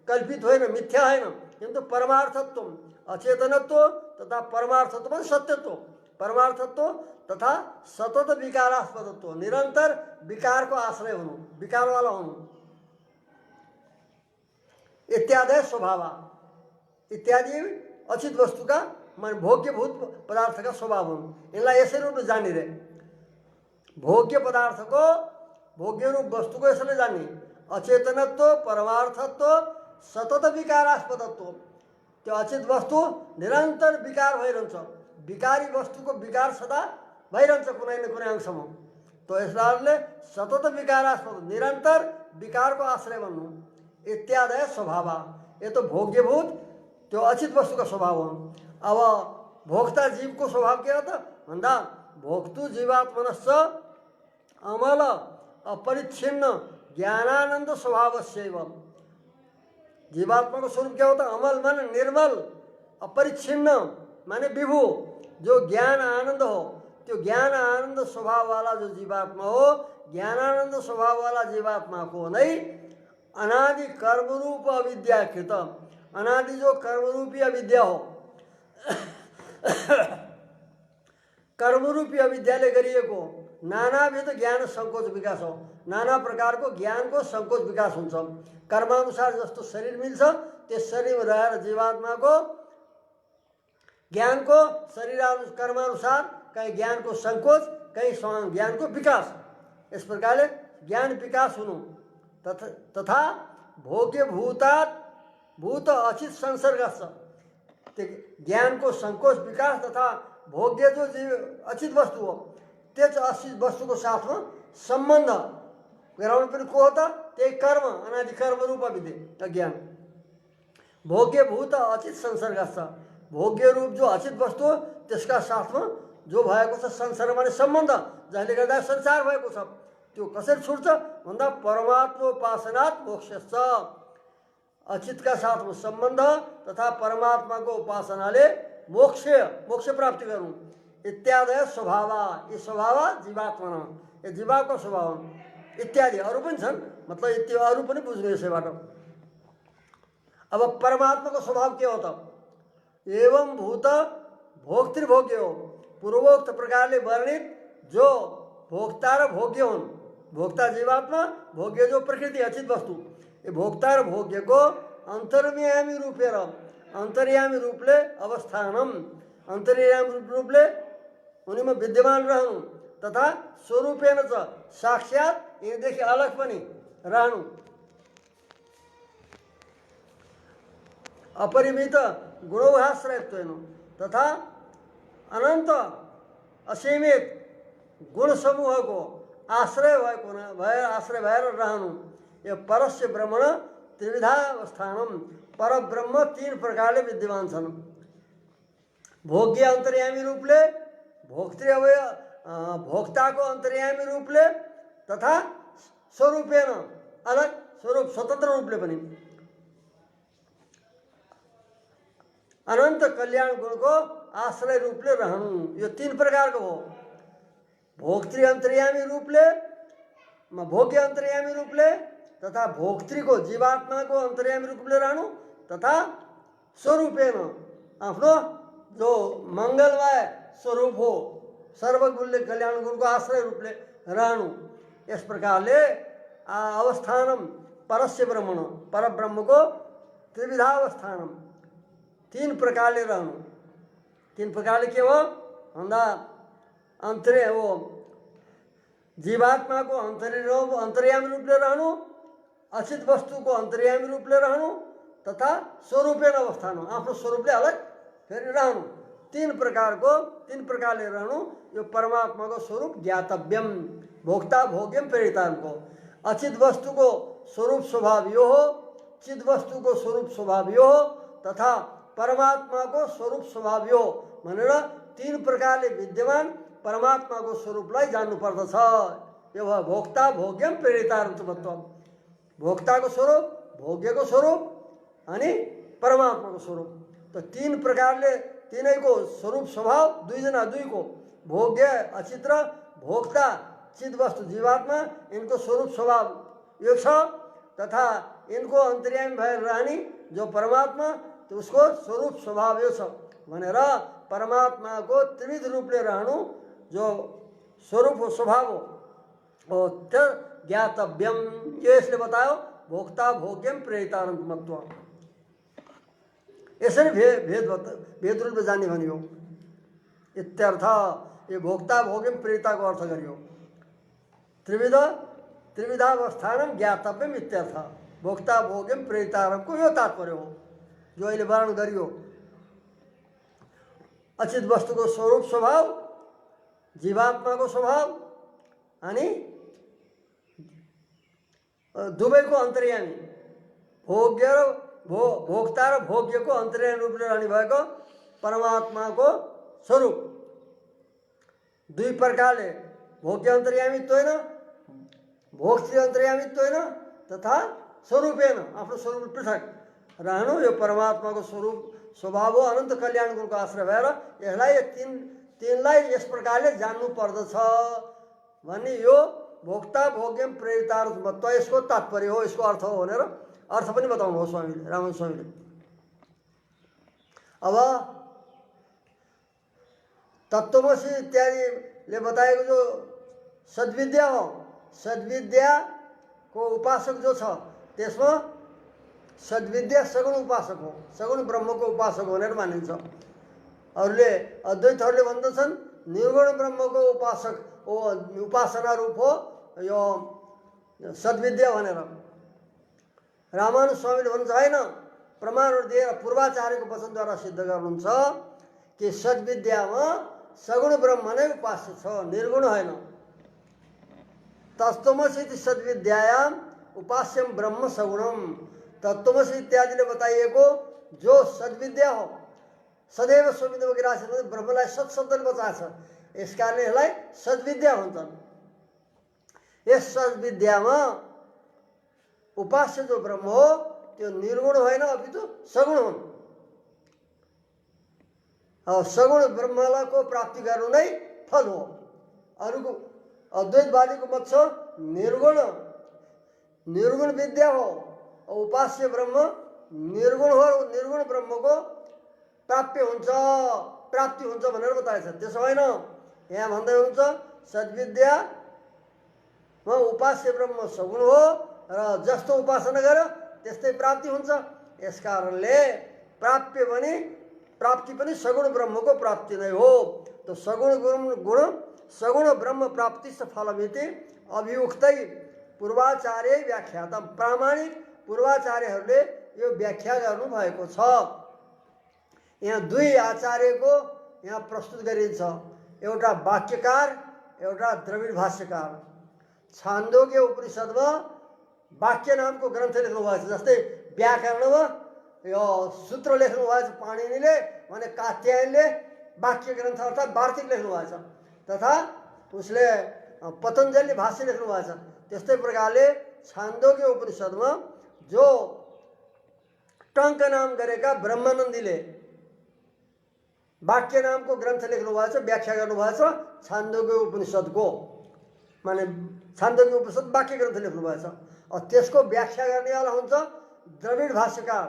कल्पित होइन मिथ्या होइन किन्तु परमार्थत्व अचेतनत्व तथा परमार्थत्व पनि सत्यत्व परमार्थत्व तथा सतत विकारास्पदत्व निरंतर विकार को आश्रय हुनु विकार वाला हुनु इत्यादि स्वभाव इत्यादि अचित वस्तु का मान भोग्यभूत पदार्थ का स्वभाव हुनु इनलाई यसै रूपले जानी रे भोग्य पदार्थ को भोग्य रूप वस्तु को यसले जानी अचेतनत्व परमार्थत्व सतत विकारास्पदत्व त्यो अचित वस्तु निरंतर विकार भइरहन्छ विकारी वस्तु को विकार सदा भइरहन्छ कुनै न कुनै अंशमा तो यसले सतत विकारास्पद निरंतर विकार को आश्रय बन्नु इत्यादि स्वभाव ये तो भोग्यभूत त्यो अचित वस्तुका स्वभाव हुन्। अब भोक्ता जीवको स्वभाव के हो त भन्दा भोक्तु जीवात्मनश्च अमल अपरिच्छिन्न ज्ञानानंद स्वभावस्यैव। जीवात्मा को स्वरूप क्या होता? अमल माने निर्मल, अपरिच्छिन्न माने विभु, जो ज्ञान आनंद हो। तो ज्ञान आनंद स्वभाव वाला जो जीवात्मा हो, ज्ञानानंद स्वभाव वाला जीवात्मा को नहीं अनादि कर्मरूप अविद्याकृत, अनादि जो कर्मरूपी अविद्या हो, कर्मरूपी अविद्याले गरिएको नानाविध ज्ञान संकोच विकास हो। नाना प्रकार को ज्ञान को संकोच विकास हुन्छ। कर्मानुसार जस्तो शरीर मिल्छ त्यस शरीरमा रहेर जीवात्मा को ज्ञान को शरीर कर्मानुसार कहीं ज्ञान को संकोच, कहीं ज्ञान को विकास, इस प्रकार ज्ञान विकास हुनु तथा भोग्य भूतात भूत अचित संसर्ग। ज्ञान को संकोच विकास तथा भोग्य जो जीव अचित वस्तु हो त्यस अचित वस्तु को साथ में संबंध गराउनु पनि को होता? त्यही कर्म, अनादि कर्म रूप विद्या ज्ञान। भोग्य भूत अचित संसर्ग, भोग्य रूप जो अचित वस्तु हो त्यसका साथमा जो भएको छ संसार माने सम्बन्ध, जसले गर्दा संसार भएको छ, त्यो कसरी छुट्छ भन्दा परमात्मोपासनात् मोक्ष। अचितका साथमा सम्बन्ध तथा परमात्माको उपासनाले मोक्ष प्राप्ति गर्नु इत्यादि स्वभाव। ये स्वभाव जीवात्मा, ये जीवाको स्वभाव इत्यादि अरू पनि छन्, मतलब इत्यादि अरू पनि बुझ्नु यसैबाट। अब परमात्मा को स्वभाव के होता? एवं भूत भोक्तृभोग्य हो। पूर्वोक्त प्रकारले वर्णित जो भोक्ता र भोग्य हुन्, भोक्ता जीवात्मा, भोग्य जो प्रकृति अचित वस्तु, ये भोक्ता र भोग्य को अंतर्यामी रूपेर, अंतर्यामी रूपले अवस्थानम, अंतर्यामी रूपले उनीमा विद्यमान रहनु तथा स्वरूपेण च साक्षात यहाँदेखि अलग पनि रहनु, अपरिमित गुणोभाश्रयत्वेन तथा अनंत असीमित गुण समूह को आश्रय भएर रहनु। यो परस्य ब्रह्मण त्रिविधावस्थानम, पर ब्रह्म तीन प्रकारले विद्यमान छन्। भोग्य अंतर्यामी रूपले, भोक्तृ भोक्ता को अंतर्यामी रूपले तथा स्वरूपेण अलग, स्वरूप स्वतंत्र रूपले पनि अनंत कल्याण गुण को आश्रय रूपले रहनु। यो तीन प्रकार को हो। भोक्तृ अंतर्यामी रूपले, भोग्य अंतर्यामी रूपले तथा भोक्तृ को जीवात्मा को अंतर्यामी रूपले रहनु तथा स्वरूपेण आफ्नो जो मंगलमय स्वरूप हो, सर्वगुणले कल्याण गुण को आश्रय रूपले रहनु। इस प्रकारले अवस्थानम परस्य ब्रह्मण, पर ब्रह्म को त्रिविधावस्थानम, तीन प्रकारले रहनु। तीन प्रकारले के हो भन्दा अंतरे हो जीवात्मा को अंतर्यामी रूपले रहनु, अचित वस्तु को अंतर्यामी रूपले रहनु तथा स्वरूपेण अवस्थान, आफ्नो स्वरूपले अलग फेरि रहनु। तीन प्रकारले रहनु। यो परमात्मा को स्वरूप ज्ञातव्यम। भोक्ता भोग्यम प्रेरितान को अचित वस्तु को स्वरूप स्वभाव यो हो, चिद वस्तु को स्वरूप स्वभाव यो हो तथा परमात्मा को स्वरूप स्वभाव यो भनेर तीन प्रकारले विद्यमान परमात्मा को स्वरूपलाई जान्नु पर्दछ। यो भयो भोक्ता भोग्यम प्रेरितार्थमत्व। भोक्ता को स्वरूप, भोग्य को स्वरूप अनि परमात्मा को स्वरूप। तो तीन प्रकारले तीनैको स्वरूप स्वभाव दुईजना दुईको, भोग्य अचित्र, भोक्ता चिद वस्तु जीवात्मा, इनको स्वरूप स्वभाव यो छ तथा इनको अंतर्यामी भएर रहने जो परमात्मा, तो उसको स्वरूप स्वभाव यो छ भनेर परमात्मा को त्रिविध रूपले रहनु जो स्वरूप स्वभाव हो त्यो ज्ञातव्यम। ये इसलिए बतायो भोक्ता भोग्यम प्रेरितानंतमत्व। यसरी भेद रूपले जाने भनियो इत्यर्थ। ये भोक्ता भोग्यम प्रेरिता को अर्थ गरियो। त्रिविधावस्थानम ज्ञातव्यम इत्यर्थ। भोक्ता भोग्यम प्रेरितारम को यो तात्पर्य हो जो अहिले वर्णन गरियो। अचित वस्तु को स्वरूप स्वभाव, जीवात्मा को स्वभाव अनि दुवैको अन्तर्यामी, भोग्य र भोक्ता र भोग्यको अन्तर्यामी रूपले रहने भएको परमात्माको स्वरूप दुई प्रकारले भोग्य अन्तर्यामित्व होइन, भोक्तृ अन्तर्यामित्व होइन, तथा स्वरूपेन आफ्नो स्वरूप पृथक रहनु यो परमात्माको स्वरूप स्वभाव हो। अनन्त कल्याण गुणको आश्रय भएर यसलाई तीनलाई यस प्रकारले जान्नु पर्दछ भन्ने यो भोक्ता भोग्यम प्रेरितार्थमत्व यसको तात्पर्य हो, यसको अर्थ हो भनेर अर्थ पनि बताउनु हो स्वामीले, रामानन्द स्वामीले। अब तत्त्वमसि इत्यादिले बताएको जो सद्विद्या हो, सद्विद्याको उपासक जो छ त्यसमा सद्विद्या सगुण उपासक हो, सगुण ब्रह्मको उपासक भनेर मानिन्छ। अरूले अद्वैतहरूले भन्दछन् निर्गुण ब्रह्मको उपासना रूप हो यो सद्विद्या भनेर। रामानुज स्वामीले भन्नुहुन्छ होइन, प्रमाणहरू दिएर पूर्वाचार्यको वचनद्वारा सिद्ध गर्नुहुन्छ कि सद्विद्यामा सगुण ब्रह्म नै उपास्य छ, निर्गुण होइन। तत्त्वमसि सद्विद्यायाम उपास्यम ब्रह्म सगुणम, तत्त्वमसि इत्यादिले बताइएको जो सद्विद्या हो, सदैव स्वविद्या गिरासे ब्रह्मलाई सत् शब्दले बचाएको छ, यस कारणले यसलाई सद्विद्या भन्छन्। यस सद्विद्यामा उपास्य जो ब्रह्म हो त्यो निर्गुण होइन अपितु सगुण हुन्। सगुण ब्रह्मको प्राप्ति गर्नु नै फल हो। अरूको अद्वैतवादीको मत छ निर्गुण विद्या हो, उपास्य ब्रह्म निर्गुण हो, निर्गुण ब्रह्मको प्राप्ति हुन्छ भनेर बताएको छ। त्यसो होइन, यहाँ भन्दै हुन्छ सद्विद्यामा उपास्य ब्रह्म सगुण हो र जस्तो उपासना गर्यो त्यस्तै प्राप्ति हुन्छ। यस कारणले प्राप्ति पनि सगुण ब्रह्मको प्राप्ति नै हो। त सगुण ब्रह्म प्राप्ति फलमिति अभियुक्तै पूर्वाचार्य व्याख्यातम, प्रामाणिक पूर्वाचार्यहरूले यो व्याख्या गर्नुभएको छ। यहाँ दुई आचार्यको यहाँ प्रस्तुत गरिन्छ, एउटा वाक्यकार, एउटा द्रविड भाष्यकार। छान्दोग्य उपनिषदमा वाक्य नामको ग्रन्थ लेख्नु भएको छ, जस्तै व्याकरणमा यो सूत्र लेख्नु भएको छ पाणिनीले भने कात्यायनले वाक्य ग्रन्थ अर्थात् वार्तिक लेख्नु भएको छ, तथा उसले पतञ्जलले भाष्य लेख्नु भएको छ। त्यस्तै प्रकारले छान्दोग्य उपनिषदमा जो टङ्क नाम गरेका ब्रह्मानन्दीले वाक्य नामको ग्रन्थ लेख्नु भएको छ, व्याख्या गर्नुभएको छ छान्दोग्य उपनिषदको, माने छान्दोग्य उपनिषद वाक्य ग्रन्थ लेख्नु भएको छ। त्यसको व्याख्या गर्नेवाला हुन्छ द्रविड भाष्यकार,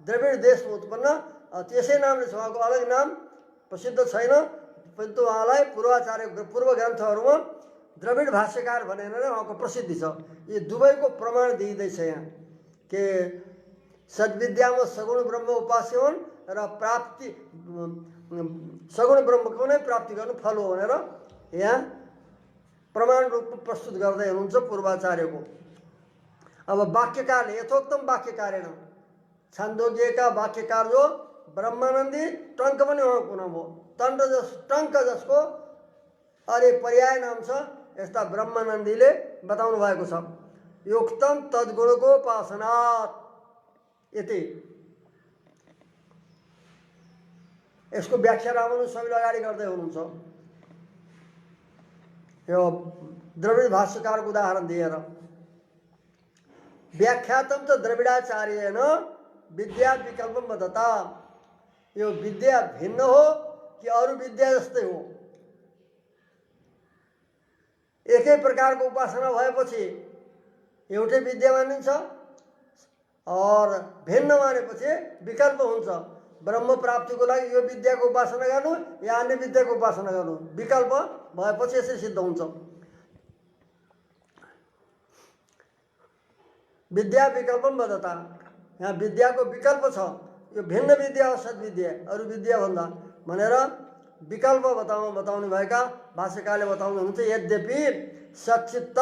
द्रविड देशमा उत्पन्न, त्यसै नामले छ, उहाँको अलग नाम प्रसिद्ध छैन, परन्तु उहाँलाई पूर्व ग्रन्थहरूमा द्रविड भाष्यकार भनेर नै उहाँको प्रसिद्धि छ। यी दुवैको प्रमाण दिइँदैछ यहाँ कि सद्विद्यामा सगुण ब्रह्म उपास्य हुन् र प्राप्ति सगुण ब्रह्मको नै प्राप्ति गर्नु फल हो भनेर यहाँ प्रमाण रूपमा प्रस्तुत गर्दै हुनुहुन्छ पूर्वाचार्यको। अब वाक्यकारले यथोक्तम वाक्यकारेण, छान्दोग्यका वाक्यकार जो ब्रह्मानन्दी टङ्क पनि उहाँको नाम हो, टङ्क जसको अरे पर्याय नाम छ, यस्ता ब्रह्मानन्दीले बताउनु भएको छ। युक्तम तद्गुणको उपासनात् यति। यसको व्याख्या रामानुज स्वामीले अगाडि गर्दै हुनुहुन्छ यो द्रविड भाष्यकारको उदाहरण दिएर। व्याख्यातम त द्रविडाचार्येण विद्या विकल्पम वदता, यो विद्या भिन्न हो कि अरू विद्या जस्तै हो। एकै प्रकारको उपासना भएपछि एउटै विद्या मानिन्छ, और भिन्न मानेपछि विकल्प हुन्छ। ब्रह्म प्राप्तिको लागि यो विद्याको उपासना गर्नु या अन्य विद्याको उपासना गर्नु, विकल्प भएपछि यसै सिद्ध हुन्छ। विद्या विकल्पम वदता, यहाँ विद्याको विकल्प छ, यो भिन्न विद्या हो सद्विद्या अरू विद्या भन्दा भनेर विकल्प बताउनु भएका भाष्यकारले बताउनुहुन्छ। यद्यपि सच्चित्त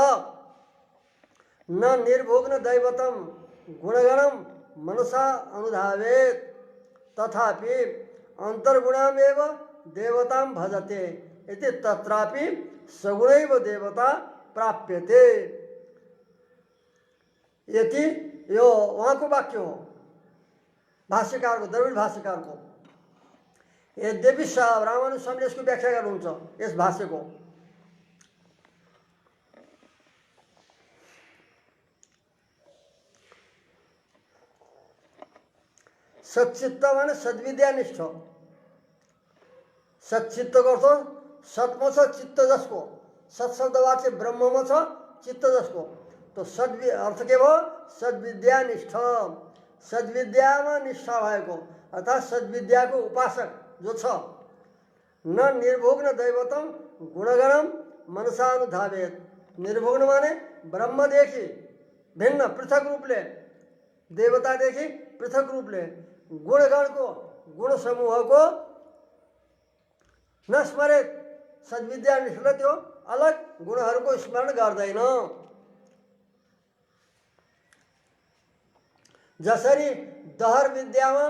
न निर्भोग्न दैवतम गुणगणम मनसा अनुधावेत, तथापि अंतर्गुणामेव देवतां भजते इति तत्रापि सगुणैव देवता प्राप्यते। यति यो उहाँको वाक्य हो। भाष्यकार को, द्रविड भाष्यकार को। यद्यपि रामानुज स्वामीले यसको व्याख्या गर्नुहुन्छ यस भाष्यको। सच्चित्त माने सद्विद्यानिष्ठ। सच्चित्तको अर्थ सत्मा छ चित्त जसको, सत्शब्दवाच्य ब्रह्ममा छ चित्त जसको। तो अर्थ के भयो? सद्विद्यानिष्ठ, सद्विद्यामा निष्ठा भएको अर्थात् सद्विद्याको उपासक जो छ। न निर्भोग्न दैवतम गुणगणम मनसानुधावेत। निर्भोग्न माने ब्रह्मदेखि भिन्न पृथक रूपले, देवतादेखि पृथक रूपले गुणगणको, गुण समूहको न स्मरेत। सद्विद्यानिष्ठले त्यो अलग गुणहरूको स्मरण गर्दैन। जसरी दहर विद्यामा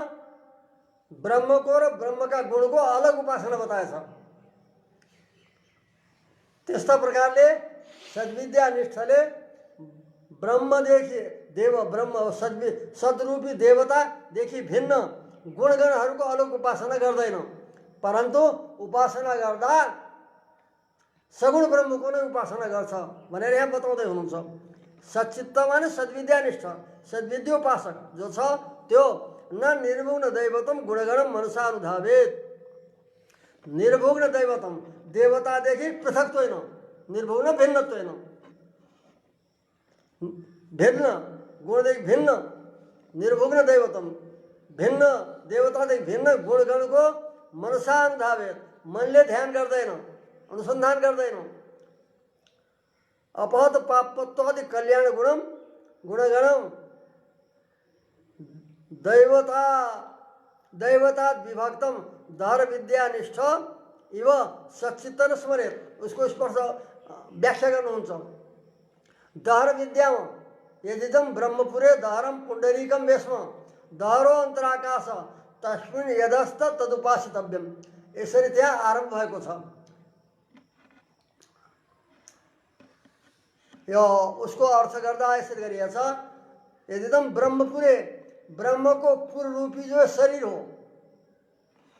ब्रह्मको र ब्रह्मका गुणको अलग उपासना बताएछ, त्यस्ता प्रकारले सद्विद्यानिष्ठले ब्रह्मदेखि ब्रह्म सद्रूपी देवतादेखि भिन्न गुणगणहरूको अलग उपासना गर्दैन, परन्तु उपासना गर्दा सगुण ब्रह्मको नै उपासना गर्छ भनेर यहाँ बताउँदै हुनुहुन्छ। सच्चित्त माने सद्विद्यानिष्ठ, सद्विद्योपासक जो छ त्यो न निर्भुग्न दैवतम गुणगणम मनसानुधावेत। निर्भुग्न दैवतम देवतादेखि पृथक होइन, निर्भुग्न भिन्नत्व होइन, भिन्न गुणदेखि भिन्न, निर्भुग्न दैवतम भिन्न देवतादेखि भिन्न गुणगणको मनसानुधावेत मनले ध्यान गर्दैन, अनुसन्धान गर्दैन। अपहत पापत्वादि कल्याण गुणम गुणगणम दैवता विभक्तम दहर विद्यानिष्ठ इव सच्चित्तन स्मरेत। उसको स्पर्श व्याख्या गर्नुहुन्छ। दहर विद्यामा यदिदम ब्रह्मपुरे दहरम पुण्डरीकम वेश्म दहरो अन्तराकाश तस्मिन् यदस्त तदुपासितव्यम। यसरी त्यहाँ आरम्भ भएको छ। यो उसको अर्थ गर्दा यसरी गरिएको छ, यदिदम ब्रह्मपुरे ब्रह्मको पूर्ण रूपी जो शरीर हो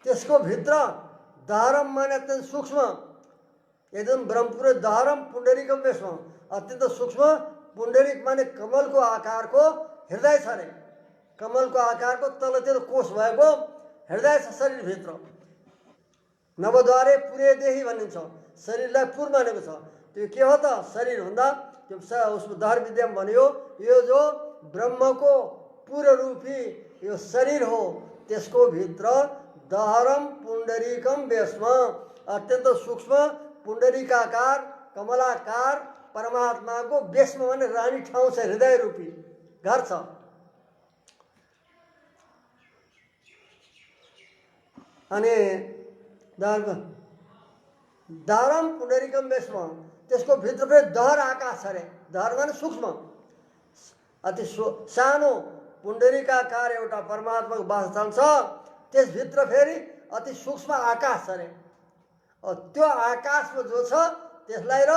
त्यसको भित्र दहरम माने अत्यन्त सूक्ष्म, एकदम ब्रह्मपुरे दहरम पुण्डरीकम वेश्म अत्यन्त सूक्ष्म पुण्डरीक माने कमलको आकारको हृदय छ रे। कमलको आकारको तलतिर कोष भएको हृदय छ शरीरभित्र। नवद्वारे पुरे देही भनिन्छ, शरीरलाई पुर मानेको छ। त्यो के हो त? शरीर भन्दा त्यो उसको दहर विद्यामा भन्यो यो जो ब्रह्मको पूर्ण रूपी यो शरीर हो त्यसको भित्र दहरम पुण्डरीकम वेश्म अत्यन्त सूक्ष्म पुण्डरीकाकार कमलाकार परमात्माको वेश्म माने रानी ठाउँ छ, हृदय रूपी घर छ। अनि दहरम पुण्डरीकम वेश्म त्यसको भित्र फेरि दहर आकाश छ रे। दहर माने सूक्ष्म, अति सानो पुण्डरीकाकार एउटा परमात्माको वासस्थान छ, त्यसभित्र फेरि अति सूक्ष्म आकाश छ रे। त्यो आकाशमा जो छ त्यसलाई र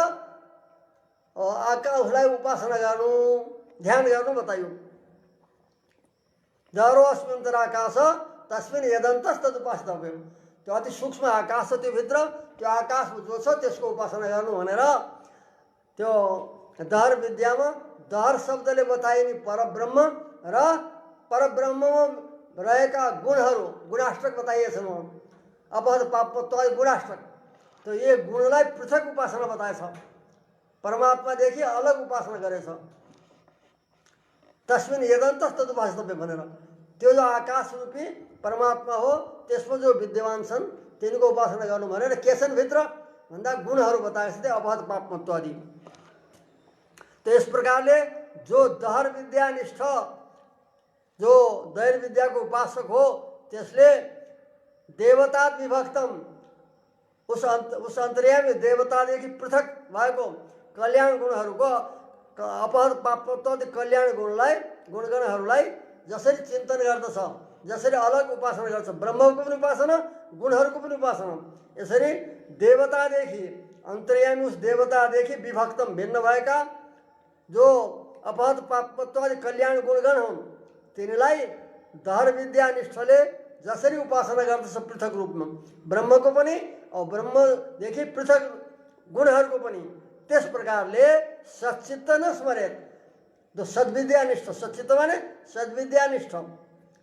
आकाशलाई उपासना गर्नु, ध्यान गर्नु बताइयो। दहरो अस्मिन्तराकाश तस्मिन् यदन्तस् तदुपासितव्यम। त्यो अति सूक्ष्म आकाश छ, त्यो भित्र त्यो आकाशमा जो छ त्यसको उपासना गर्नु भनेर त्यो दहर विद्यामा दहर शब्दले बताइने परब्रह्म र परब्रह्ममा रहेका गुणहरू गुणाष्टक बताइएछन्। अपहत पापत्वादि गुणाष्टक, तो ये गुणलाई पृथक उपासना बताएछ, परमात्मादेखि अलग उपासना गरेछ। तस्मिन् यदन्तस् तदुपासितव्यम भनेर त्यो जो आकाश रूपी परमात्मा हो त्यसमा जो विद्यमान छन् तिनको उपासना गर्नु भनेर के छन् भित्र भन्दा गुणहरू बताएछ त्यो अपहत पापत्वादि। तो इस प्रकारले जो दहर विद्यानिष्ठ जो दैर विद्याको उपासक हो त्यसले देवता विभक्तम उस अन्तर्यामी देवतादेखि पृथक भएको कल्याण गुणहरूको अपहत पापत्वादि कल्याण गुणगणहरूलाई जसरी चिन्तन गर्दछ, जसरी अलग उपासना गर्छ, ब्रह्मको पनि उपासना गुणहरूको पनि उपासना, यसरी देवतादेखि अन्तर्यामी उस देवतादेखि विभक्तम भिन्न भएका जो अपहत पापत्वादि कल्याण गुणगण हुन् तिनीलाई दहर विद्यानिष्ठले जसरी उपासना गर्दछ पृथक रूपमा ब्रह्मको पनि और ब्रह्मदेखि पृथक गुणहरूको पनि, त्यस प्रकारले सच्चित्त न स्मरेत। जो सद्विद्यानिष्ठ, सच्चित्त माने सद्विद्यानिष्ठ,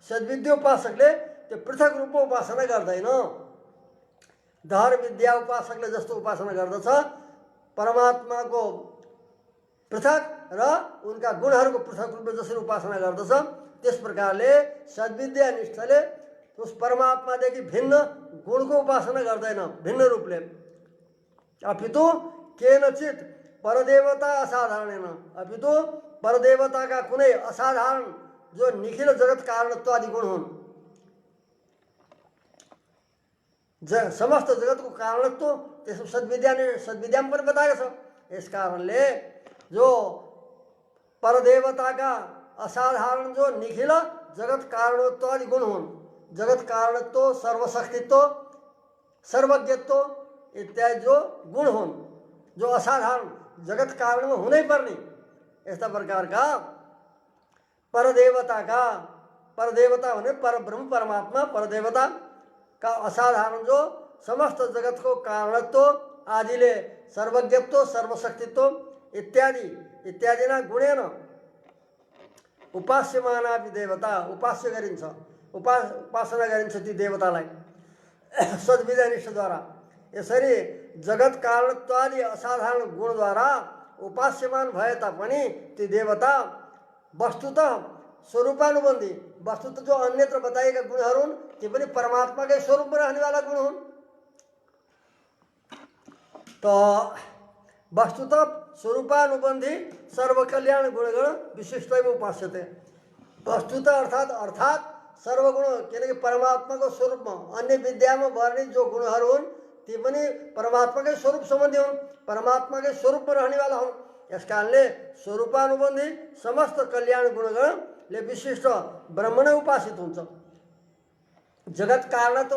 सद्विद्योपासकले त्यो पृथक रूपमा उपासना गर्दैन। दहर विद्या उपासकले जस्तो उपासना गर्दछ परमात्माको पृथक र उनका गुणहरूको पृथक रूपमा जसरी उपासना गर्दछ, त्यस प्रकारले सद्विद्यानिष्ठले उस परमात्मादेखि भिन्न गुणको उपासना गर्दैन भिन्न रूपले। अपितु केनचित परदेवता असाधारणेन, अपितु परदेवताका कुनै असाधारण जो निखिल जगत कारणत्व आदि गुण हुन्, समस्त जगतको कारणत्व त्यसो सद्विद्यामा पनि बताएको छ। यस कारणले जो परदेवताका असाधारण जो निखिल जगत कारणत्व आदि गुण हुन्, जगत कारणत्व, सर्वशक्तित्व, सर्वज्ञत्व इत्यादि जो गुण हुन्, जो असाधारण जगत कारणमा हुनै पर्ने यस्ता प्रकारका परदेवताका, परदेवता भने परब्रह्म परमात्मा, परदेवता का असाधारण जो समस्त जगतको कारणत्व आदिले सर्वज्ञत्व, सर्वशक्तित्व इत्यादि इत्यादिना गुणेन उपास्यमाना देवता, उपास्य गरिन्छ, उपासना गरिन्छ ती देवतालाई सद्विद्यानिष्ठद्वारा। यसरी जगत कारणत्वादि असाधारण गुणद्वारा उपास्यमान भए तापनि ती देवता वस्तुतः स्वरूपानुबन्धी, वस्तुतः जो अन्यत्र बताएका गुणहरू हुन् ती पनि परमात्माकै स्वरूपमा रहनेवाला गुण हुन्। तो वस्तुतः स्वरूपानुबन्धी सर्वकल्याण गुणगण विशिष्टैव उपास्यते। वस्तुतः अर्थात सर्वगुण, किनकि परमात्माको स्वरूपमा अन्य विद्यामा वर्णित जो गुणहरू हुन् ती पनि परमात्माकै स्वरूप सम्बन्धी हुन्, परमात्माकै स्वरूपमा रहनेवाला हुन्। यस कारणले स्वरूपानुबन्धी समस्त कल्याण गुणगणले विशिष्ट ब्रह्म नै उपासित हुन्छ। जगत कारण त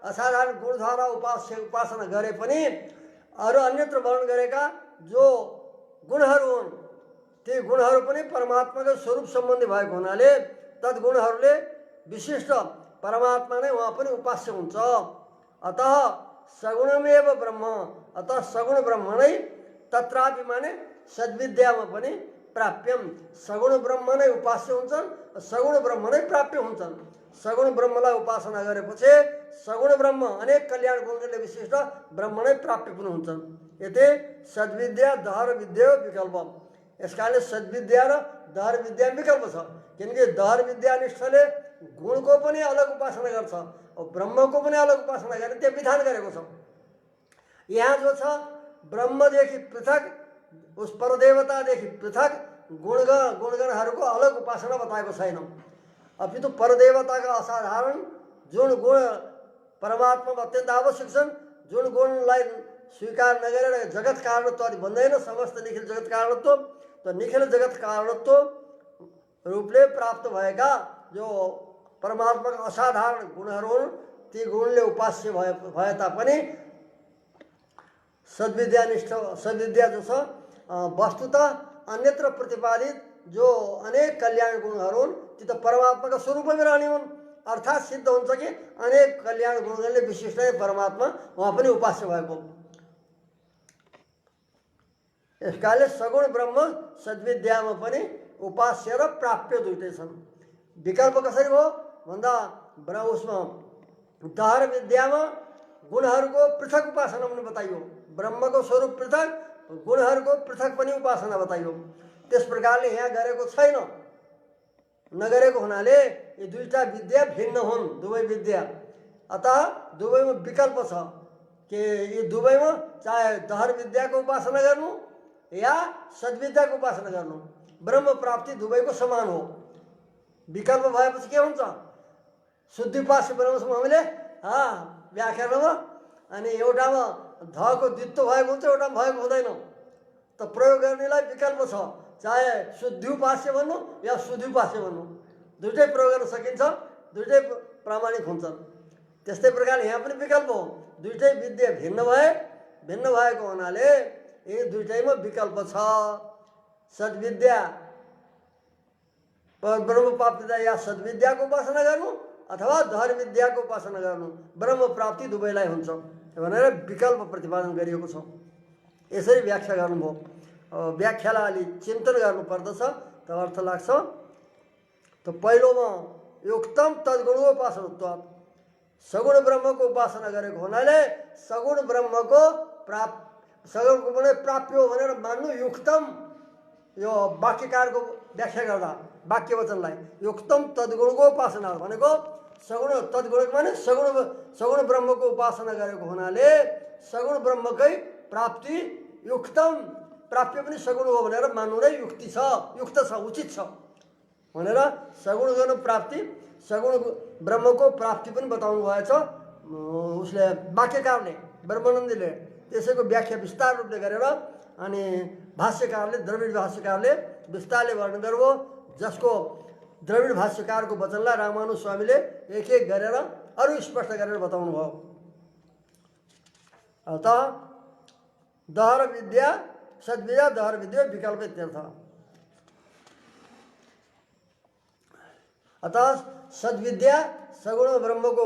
असाधारण गुणद्वारा उपासना गरे पनि अरू अन्यत्र वर्णन गरेका जो गुणहरू हुन् ती गुणहरू पनि परमात्माकै स्वरूप सम्बन्धी भएको हुनाले तद्गुणहरूले विशिष्ट परमात्मा नै वहाँ पनि उपास्य हुन्छ। अतः सगुणमेव ब्रह्म, अतः सगुण ब्रह्म नै तत्रापि माने सद्विद्यामा पनि प्राप्यम, सगुण ब्रह्म नै उपास्य हुन्छन्, सगुण ब्रह्म नै प्राप्य हुन्छन्। सगुण ब्रह्मलाई उपासना गरेपछि सगुण ब्रह्म अनेक कल्याण गुणले विशिष्ट ब्रह्म नै प्राप्य पनि हुन्छन्। यति सद्विद्या दहर विद्या विकल्प। यस कारणले सद्विद्या र दहर विद्या विकल्प छ, किनकि दहर विद्यानिष्ठले गुणको पनि अलग उपासना गर्छ और ब्रह्मको पनि अलग उपासना गर्ने त्यो विधान गरेको छ। यहाँ जो छ ब्रह्मदेखि पृथक, उस परदेवतादेखि पृथक गुणगणहरूको अलग उपासना बताएको छैन। अपितु परदेवताका असाधारण जुन गुण परमात्मामा अत्यन्त आवश्यक छन्, जुन गुणलाई स्वीकार नगरेर जगत कारणत्व आदि भन्दैन, समस्त निखिल जगत कारणत्व, तो निखिल जगत कारणत्व रूपले प्राप्त भएका जो परमात्माका असाधारण गुणहरू हुन् ती गुणले उपास्य भए तापनि सद्विद्या जो छ वस्तुतः अन्यत्र प्रतिपादित जो अनेक कल्याण गुणहरू हुन् ती त परमात्माका स्वरूपमै रहने हुन्। अर्थात् सिद्ध हुन्छ कि अनेक कल्याण गुणहरूले विशिष्ट परमात्मा वहाँ पनि उपास्य भएको। यस कारणले सगुण ब्रह्म सद्विद्यामा पनि उपास्य र प्राप्य दुईटै छन्। विकल्प कसरी हो भन्दा उसमा दहर विद्यामा गुणहरूको पृथक उपासना पनि बताइयो, ब्रह्मको स्वरूप पृथक, गुणहरूको पृथक पनि उपासना बताइयो। त्यस प्रकारले यहाँ गरेको छैन, नगरेको हुनाले यी दुईटा विद्या भिन्न हुन्, दुवै विद्या। अतः दुवैमा विकल्प छ कि यी दुवैमा चाहे दहर विद्याको उपासना गर्नु या सद्विद्याको उपासना गर्नु, ब्रह्म प्राप्ति दुवैको समान हो। विकल्प भएपछि के हुन्छ, शुद्धिपास्य बनाउँछौँ हामीले व्याकरणमा, अनि एउटामा धको द्वित्व भएको हुन्छ, एउटामा भएको हुँदैन। त प्रयोग गर्नेलाई विकल्प छ, चाहे शुद्धिउपास्य भन्नु या शुद्धिउपास्य भन्नु, दुइटै प्रयोग गर्न सकिन्छ, दुइटै प्रामाणिक हुन्छन्। त्यस्तै प्रकारले यहाँ पनि विकल्प हो, दुइटै विद्या भिन्न भएको हुनाले यी दुइटैमा विकल्प छ। सद्विद्या ब्रह्म प्राप्तिदा या सद्विद्याको उपासना गर्नु अथवा धर विद्याको उपासना गर्नु, ब्रह्म प्राप्ति दुवैलाई हुन्छ भनेर विकल्प प्रतिपादन गरिएको छ। यसरी व्याख्या गर्नुभयो। व्याख्यालाई अलि चिन्तन गर्नुपर्दछ, त अर्थ लाग्छ। त पहिलोमा युक्तम तद्गुणोपासनत्वात्, सगुण ब्रह्मको उपासना गरेको हुनाले सगुण ब्रह्मको सगुण प्राप्य हो भनेर मान्नु युक्तम। यो वाक्यकारको व्याख्या गर्दा वाक्य वचनलाई युक्तम तद्गुणको उपासना भनेको सगुण तद्गुण माने सगुण ब्रह्मको उपासना गरेको हुनाले सगुण ब्रह्मकै प्राप्ति युक्तम, प्राप्य पनि सगुण हो भनेर मान्नु नै युक्ति छ, युक्त छ, उचित छ भनेर सगुण गर्नु प्राप्ति, सगुण ब्रह्मको प्राप्ति पनि बताउनु भएछ उसले वाक्यकारले, ब्रह्मानन्दीले। त्यसैको व्याख्या विस्तार रूपले गरेर अनि भाष्यकारले, द्रविड भाष्यकारले विस्तारले वर्णन गर्नुभयो, जसको द्रविड भाष्यकारको वचनलाई रामानुज स्वामीले एक एक गरेर अरू स्पष्ट गरेर बताउनु भयो। अत दहर विद्या सद्विद्या दहर विद्या विकल्प इत्यर्थ। अतः सद्विद्या सगुण ब्रह्मको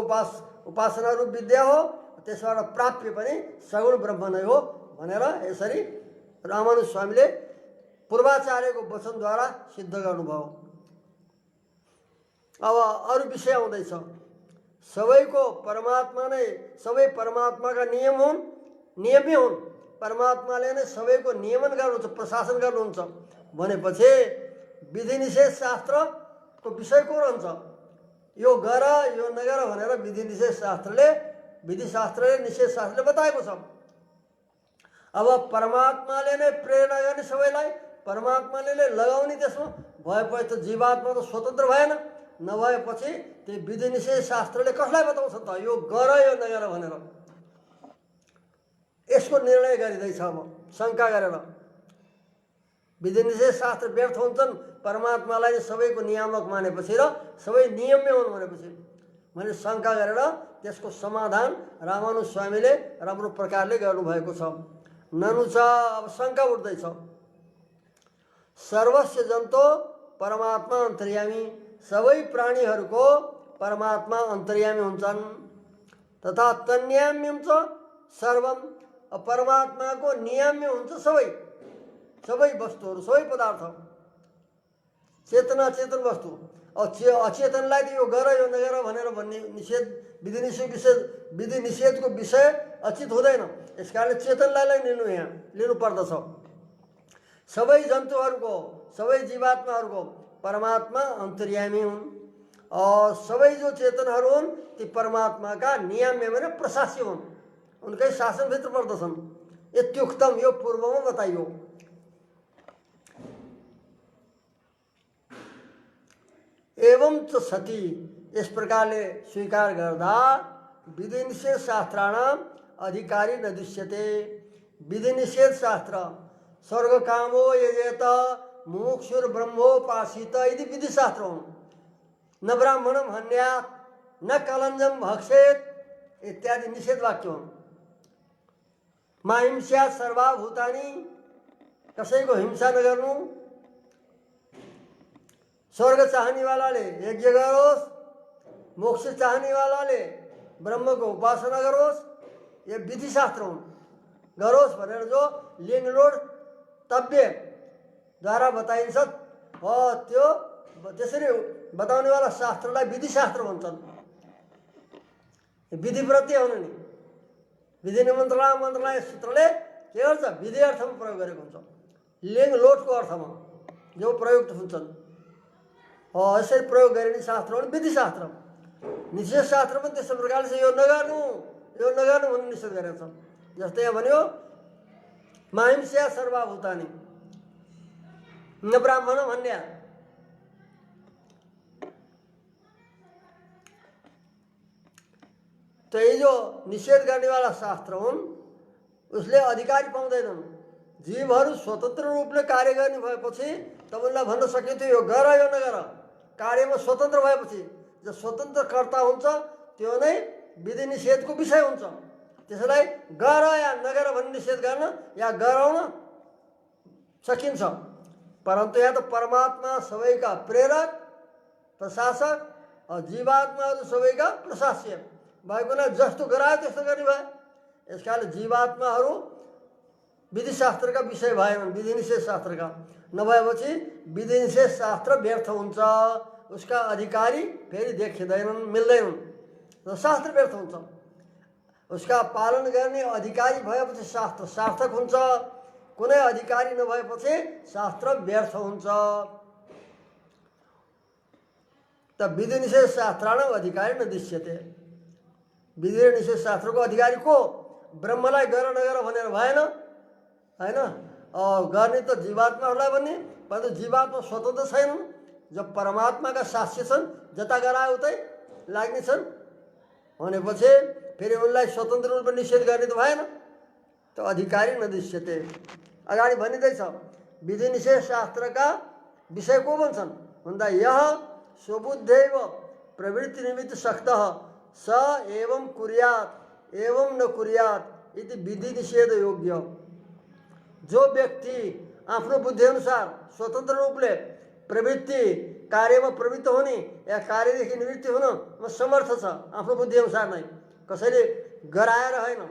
उपासना रूप विद्या हो, त्यसबाट प्राप्य पनि सगुण ब्रह्म नै हो भनेर यसरी रामानुज स्वामीले पूर्वाचार्यको वचनद्वारा सिद्ध गर्नुभयो। अब अरू विषय आउँदैछ। सबैको परमात्मा नै, सबै परमात्माका नियम हुन्, नियमी हुन्, परमात्माले नै सबैको नियमन गर्नुहुन्छ, प्रशासन गर्नुहुन्छ भनेपछि विधि निषेध शास्त्रको विषय को रहन्छ? यो गर यो नगर भनेर विधि निषेध शास्त्रले, विधि शास्त्रले निषेध शास्त्रले बताएको छ। अब परमात्माले नै प्रेरणा गर्ने सबैलाई, परमात्माले नै लगाउने त्यसमा भएपछि त जीवात्मा त स्वतन्त्र भएन, नभएपछि त्यो विधि निषेध शास्त्रले कसलाई बताउँछ त यो गर यो नगर भनेर? यसको निर्णय गरिँदैछ अब शङ्का गरेर। विधि निषेध शास्त्र व्यर्थ हुन्छन् परमात्मालाई सबैको नियामक मानेपछि र सबै नियममै हुन् भनेपछि, भने शङ्का गरेर त्यसको समाधान रामानुज स्वामीले राम्रो प्रकारले गर्नुभएको छ। ननु छ, अब शङ्का उठ्दैछ। सर्वस्य जन्तो परमात्मा अन्तर्यामी, सबै प्राणीहरूको परमात्मा अन्तर्यामी हुन्छन्। तथा तन्याम्यम च सर्वम, परमात्माको नियाम्य हुन्छ सबै वस्तुहरू, सबै पदार्थ, चेतना चेतन वस्तु। अचेतनलाई त यो गर यो नगर भनेर भन्ने निषेध, विधि निषेधको विषय अचित हुँदैन, यस कारणले चेतनलाई लिनु पर्दछ। सबै जन्तुहरूको, सबै जीवात्माहरूको परमात्मा अन्तर्यामी हुन्। सबै जो चेतनहरू हुन् ती परमात्माका नियाम्य भने प्रशास्य हुन्, उनकै शासनभित्र पर्दछन्। यत्युक्तम, यो पूर्वमा बताइयो। एवं च सती, यस प्रकारले स्वीकार गर्दा विधि निषेध शास्त्राणाम अधिकारी न दृश्यते। विधि निषेध शास्त्र स्वर्ग कामो यजेत मुमुक्षुर ब्रह्मोपासित यदि विधि शास्त्र हुन्, न ब्राह्मणम हन्यात् न कलञ्जम भक्षेत इत्यादि निषेध वाक्य हुन्। मा हिंस्यात् सर्वभूतानि, कसैको हिंसा नगर्नु, स्वर्ग चाहनेवालाले यज्ञ गरोस्, मोक्ष चाहनेवालाले ब्रह्मको उपासना गरोस्, यो विधिशास्त्र हुन्। गरोस् भनेर जो लिङ्गलोड तव्यद्वारा बताइन्छ त्यो त्यसरी बताउनेवाला शास्त्रलाई विधिशास्त्र भन्छन्। विधिव्रती हुनु नि, विधि मन्त्रालय सूत्रले के गर्छ? विधि अर्थमा प्रयोग गरेको हुन्छ, लिङ्गलोटको अर्थमा जो प्रयुक्त हुन्छन् यसरी प्रयोग गरिने शास्त्र हो विधिशास्त्र। निषेध शास्त्र पनि त्यस्तो प्रकारले चाहिँ यो नगर्नु भन्ने निषेध गरेको छ। जस्तै यहाँ भन्यो माहिंस्या सर्वभूतानि न ब्राह्मण भन्या, तो ये जो निषेध गर्नेवाला शास्त्र हुन् उसले अधिकारी पाउँदैनन्। जीवहरू स्वतन्त्र रूपले कार्य गर्ने भएपछि तपाईँलाई भन्न सकिन्थ्यो यो गर यो नगर, कार्यमा स्वतन्त्र भएपछि जो स्वतन्त्र कर्ता हुन्छ त्यो नै विधि निषेधको विषय हुन्छ। त्यसैलाई गर या नगर भन्ने निषेध गर्न या गराउन सकिन्छ, परन्तु यहाँ त परमात्मा सबैका प्रेरक प्रशासक जीवात्माहरू सबैका प्रशास्य भएकोले जस्तो गरायो त्यस्तो गर्ने भए। यस कारण जीवात्माहरू विधिशास्त्रका विषय भएनन्, विधि निषेध शास्त्रका नभएपछि विधि निषेध शास्त्र व्यर्थ हुन्छ, उसका अधिकारी फेरि देखिँदैनन्, मिल्दैनन् र शास्त्र व्यर्थ हुन्छ। उसका पालन गर्ने अधिकारी भएपछि शास्त्र सार्थक हुन्छ, कुनै अधिकारी नभएपछि शास्त्र व्यर्थ हुन्छ। त विधि निषेध शास्त्राणाम् अधिकारी न दृश्यते। विधि र निषेध शास्त्रको अधिकारी को? ब्रह्मलाई गर नगर भनेर भएन होइन, गर्ने त जीवात्माहरूलाई भन्ने, परन्तु जीवात्मा स्वतन्त्र छैनन्। जब परमात्माका साक्ष्य छन्, जता गराए उतै लाग्ने छन् भनेपछि फेरि उनलाई स्वतन्त्र रूपमा निषेध गर्ने त भएन। त अधिकारी नदृश्यते। अगाडि भनिँदैछ विधि निषेध शास्त्रका विषय को भन्छन् भन्दा यह स्वबुद्धैव प्रवृत्ति निमित्त शक्तः स एवं कुर्यात् एवं न कुर्यात् इति विधि निषेध योग्य। जो व्यक्ति आफ्नो बुद्धि अनुसार स्वतन्त्र रूपले प्रवृत्ति कार्यमा प्रवृत्त हुने या कार्यदेखि निवृत्ति हुन समर्थ छ, आफ्नो बुद्धि अनुसार नै, कसैले गराएर होइन।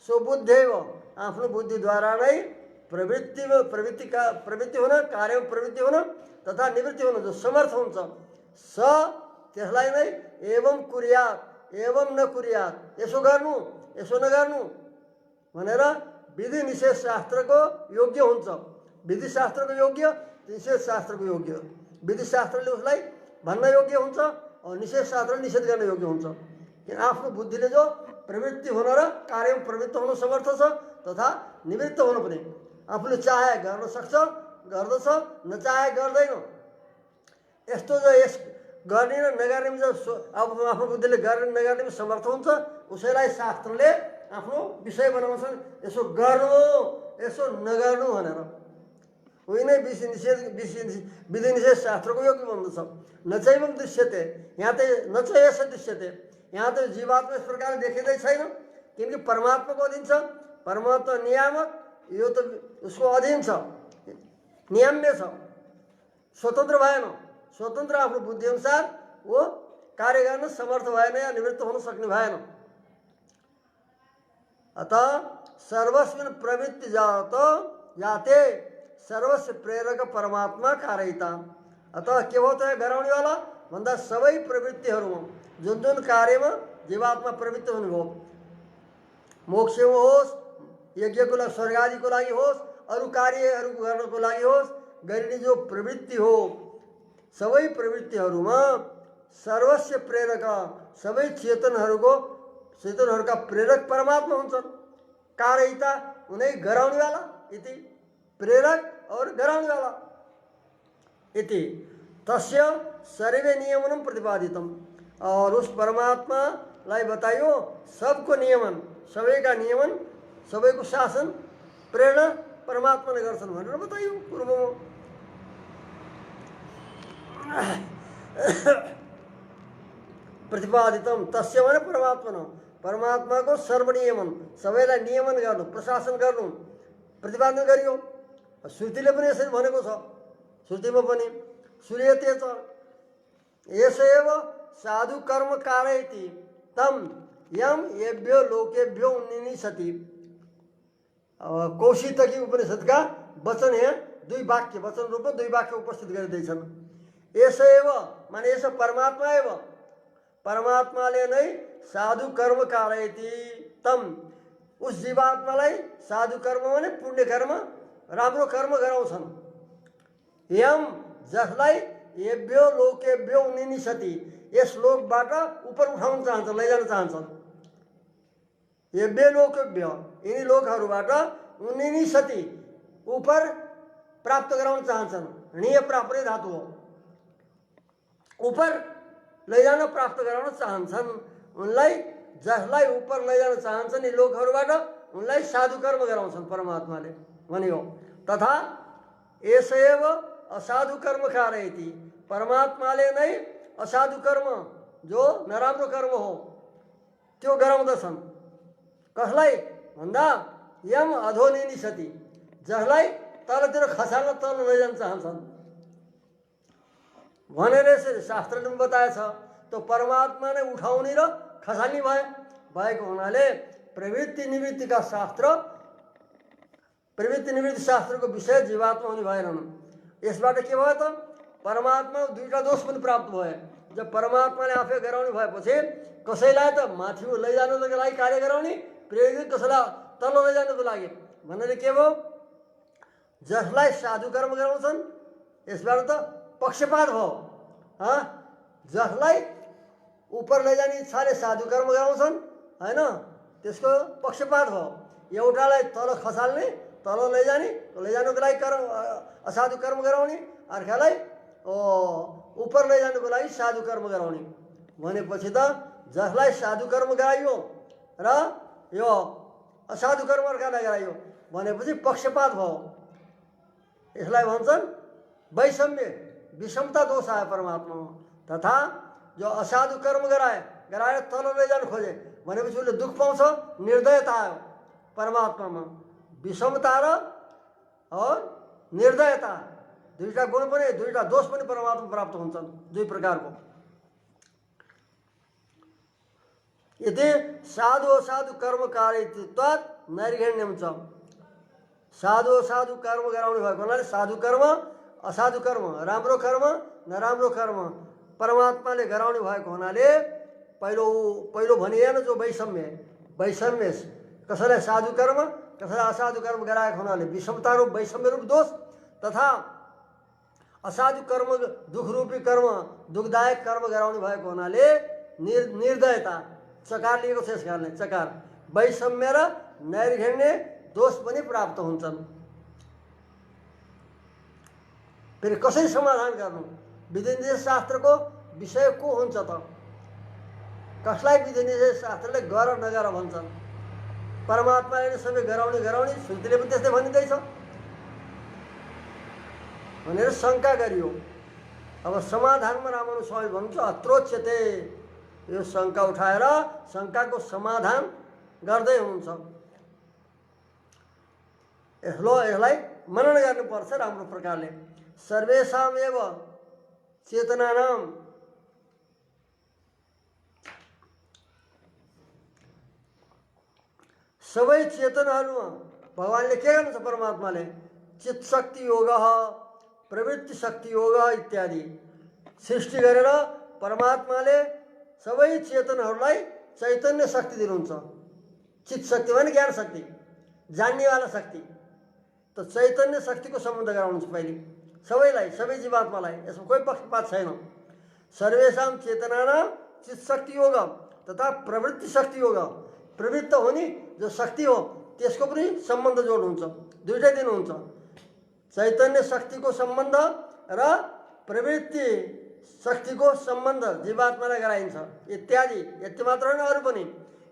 स्वबुद्धैव आफ्नो बुद्धिद्वारा नै प्रवृत्ति हुन, कार्यमा प्रवृत्ति हुन तथा निवृत्ति हुन जो समर्थ हुन्छ, स त्यसलाई नै एवं कुर्यात् एवं न कुर्यात्, यसो गर्नु यसो नगर्नु भनेर विधि निषेध शास्त्रको योग्य हुन्छ। विधि शास्त्रको योग्य, निषेध शास्त्रको योग्य। विधि शास्त्रले उसलाई भन्न योग्य हुन्छ, निषेध शास्त्रले निषेध गर्न योग्य हुन्छ। किन आफ्नो बुद्धिले जो प्रवृत्ति हुन र कार्यमा प्रवृत्त हुन समर्थ छ तथा निवृत्त हुन पनि आफूले चाहे गर्न सक्छ, गर्दछ, नचाहे गर्दैन। यस्तो जो यस गर्ने र नगर्नेमा जो आफ्नो बुद्धिले गर्ने नगर्नेमा समर्थ हुन्छ, उसैलाई शास्त्रले आफ्नो विषय बनाउँछ, यसो गर्नु यसो नगर्नु भनेर। उही नै विधि निषेध शास्त्रको योग्य भन्दछ। नचैवं दृश्यते, यहाँ त नचैस दृश्यते, यहाँ त जीवात्मा यस प्रकारले देखिँदै छैन, किनकि परमात्माको अधीन छ। परमात्मा नियामक, यो त उसको अधीन छ, नियम्य छ, स्वतन्त्र भएन। स्वतन्त्र आफ्नो बुद्धि अनुसार वो कार्य गर्न समर्थ भएन या निवृत्त हुन सक्ने भएन। अतः सर्वस्मिन् प्रवृत्ति जाते सर्वस्व प्रेरक परमात्मा कारयिता। अतः के होता है गराउने वाला भन्दा सबै प्रवृत्तिहरूमा जुन जुन कार्यमा जीवात्मा प्रवृत्त हुनुभयो, मोक्षमा होस्, यज्ञको लागि, स्वर्ग आदिको लागि होस्, अरू कार्यहरू गर्नको लागि होस्, गरिने जो प्रवृत्ति हो, सबै प्रवृत्तिहरूमा सर्वस्व प्रेरक, सबै चेतनहरूका प्रेरक परमात्मा हुन्छन्। कारयिता उनै गराउने वाला इति, प्रेरक और गराउने वाला इति तस्य सर्वे नियमनम प्रतिपादितम। और उस परमात्मालाई बताइयो सबको नियमन, सबैका नियमन, सबैको शासन प्रेरणा परमात्माले गर्छन् भनेर बताइयो पूर्वमा। प्रतिपादितम तस्य भने परमात्मा, परमात्माको सर्वनियमन, सबैलाई नियमन गर्नु, प्रशासन गर्नु प्रतिपादन गरियो। श्रुतिले पनि यसरी भनेको छ, श्रुतिमा पनि श्रूयते च यसैव साधु कर्म कारयति तम यम येभ्यो लोकेभ्यो उन्निसति। कौशितकी उपनिषदका वचन यहाँ दुई वाक्य, वचन रूपमा दुई वाक्य उपस्थित गरिँदैछन्। यसैव माने यस परमात्मा एव, परमात्माले नै साधु कर्म कारयति तम, उस जीवात्मालाई साधु कर्म भने पुण्य कर्म, राम्रो कर्म गराउँछन्। यम जसलाई येभ्यो लोकेभ्यो उन्निसति, यस लोकबाट उपर उठाउन चाहन्छन्, लैजान चाहन्छन्। येभ्यो लोकेभ्यो यिनी लोकहरूबाट उन्निसति उपर प्राप्त गराउन चाहन्छन्। ऋणीय प्राप्त धातु हो, उपर लैजान प्राप्त गराउन चाहन्छन्। उनलाई जसलाई उपर लैजान चाहन्छन् यी लोकहरूबाट उनलाई साधु कर्म गराउँछन् परमात्माले भनियो। तथा यसैव असाधु कर्म कारयति, परमात्माले नै असाधु कर्म जो नराम्रो कर्म हो त्यो गराउँदछन्। कसलाई भन्दा यम अधोनिसति, जसलाई तलतिर खसाल्न तल लैजान चाहन्छन् भनेर यसरी शास्त्रले पनि बताएछ। त्यो परमात्मा नै उठाउने र खसाल्ने भएको हुनाले प्रवृत्ति निवृत्तिका शास्त्र, प्रवृत्ति निवृत्ति शास्त्रको विषय जीवात्मा हुने भएनन्। यसबाट के भयो त? परमात्मा दुईटा दोष पनि प्राप्त भए। जब परमात्माले आफै गराउने भएपछि कसैलाई त माथि लैजानुको लागि कार्य गराउने, प्रेरित कसैलाई तल लैजानुको लागि भनेर के भयो? जसलाई साधु कर्म गराउँछन् यसबाट त पक्षपात भयो। जसलाई उपर लैजाने इच्छाले साधु कर्म गराउँछन् होइन, त्यसको पक्षपात भयो। एउटालाई तल खसाल्ने, तल लैजानुको लागि असाधु कर्म गराउने, अर्कालाई उपर लैजानुको लागि साधु कर्म गराउने भनेपछि त जसलाई साधु कर्म गराइयो र यो असाधु कर्म अर्कालाई गराइयो भनेपछि पक्षपात भयो। यसलाई भन्छन् वैषम्य, विषमता दोष आयो परमात्मामा। तथा जो असाधु कर्म गराएर तल लैजानु खोजे भनेपछि उसले दुःख पाउँछ, निर्दयता आयो परमात्मामा। विषमता र निर्दयता दुईटा गुण पनि, दुईटा दोष पनि परमात्मा प्राप्त हुन्छन्, दुई प्रकारको। यदि साधु असाधु कर्म कार्यत्वात् नैर्घण्यम छ। साधु असाधु कर्म गराउने भएको हुनाले साधु कर्म असाधु कर्म, राम्रो कर्म नराम्रो कर्म परमात्माले गराउने भएको हुनाले पहिलो भनिएन जो वैषम्य कसैलाई साधु कर्म कसैलाई असाधु कर्म गराएको हुनाले विषमता रूप वैषम्य रूप दोष, तथा असाधु कर्म दुख रूपी कर्म दुखदायक कर्म गराउने भएको हुनाले निर्दयता चकार लिएको छ। यस कारणले चकार वैषम्य र नैर्घण्य दोष पनि प्राप्त हुन्छन्। फेरि कसरी समाधान गर्नु? विधिनिषेध शास्त्रको विषय को हुन्छ त? कसलाई विधिनिषेध शास्त्रले गर नगर भन्छन्? परमात्माले सबै गराउने श्रुतिले पनि त्यस्तै भनिँदैछ भनेर शङ्का गरियो। अब समाधानमा रामानु स्वामी भन्नुहुन्छ अत्रोच्यते, यो शङ्का उठाएर शङ्काको समाधान गर्दै हुनुहुन्छ। यसलाई मनन गर्नुपर्छ राम्रो प्रकारले। सर्वेषामेव चेतनानां सबै चेतनाहरूमा भगवानले के गर्नुहुन्छ? परमात्माले चित्त शक्ति योग, प्रवृत्ति शक्ति योग इत्यादि सृष्टि गरेर परमात्माले सबै चेतनहरूलाई चैतन्य शक्ति दिनुहुन्छ। चित्त शक्ति भने ज्ञान शक्ति, जान्नेवाला शक्ति। त चैतन्य शक्तिको सम्बन्ध गराउनुहुन्छ पहिले सबैलाई, सबै जीवात्मालाई। यसमा कोही पक्षपात छैन। सर्वेषां चेतनानां चित्त शक्ति योग तथा प्रवृत्ति शक्ति योग, प्रवृत्त हुने जो शक्ति हो त्यसको पनि सम्बन्ध जोड्नुहुन्छ, दुईटै दिनुहुन्छ। चैतन्य शक्तिको सम्बन्ध र प्रवृत्ति शक्तिको सम्बन्ध जीवात्मालाई गराइन्छ इत्यादि। यति मात्र होइन, अरू पनि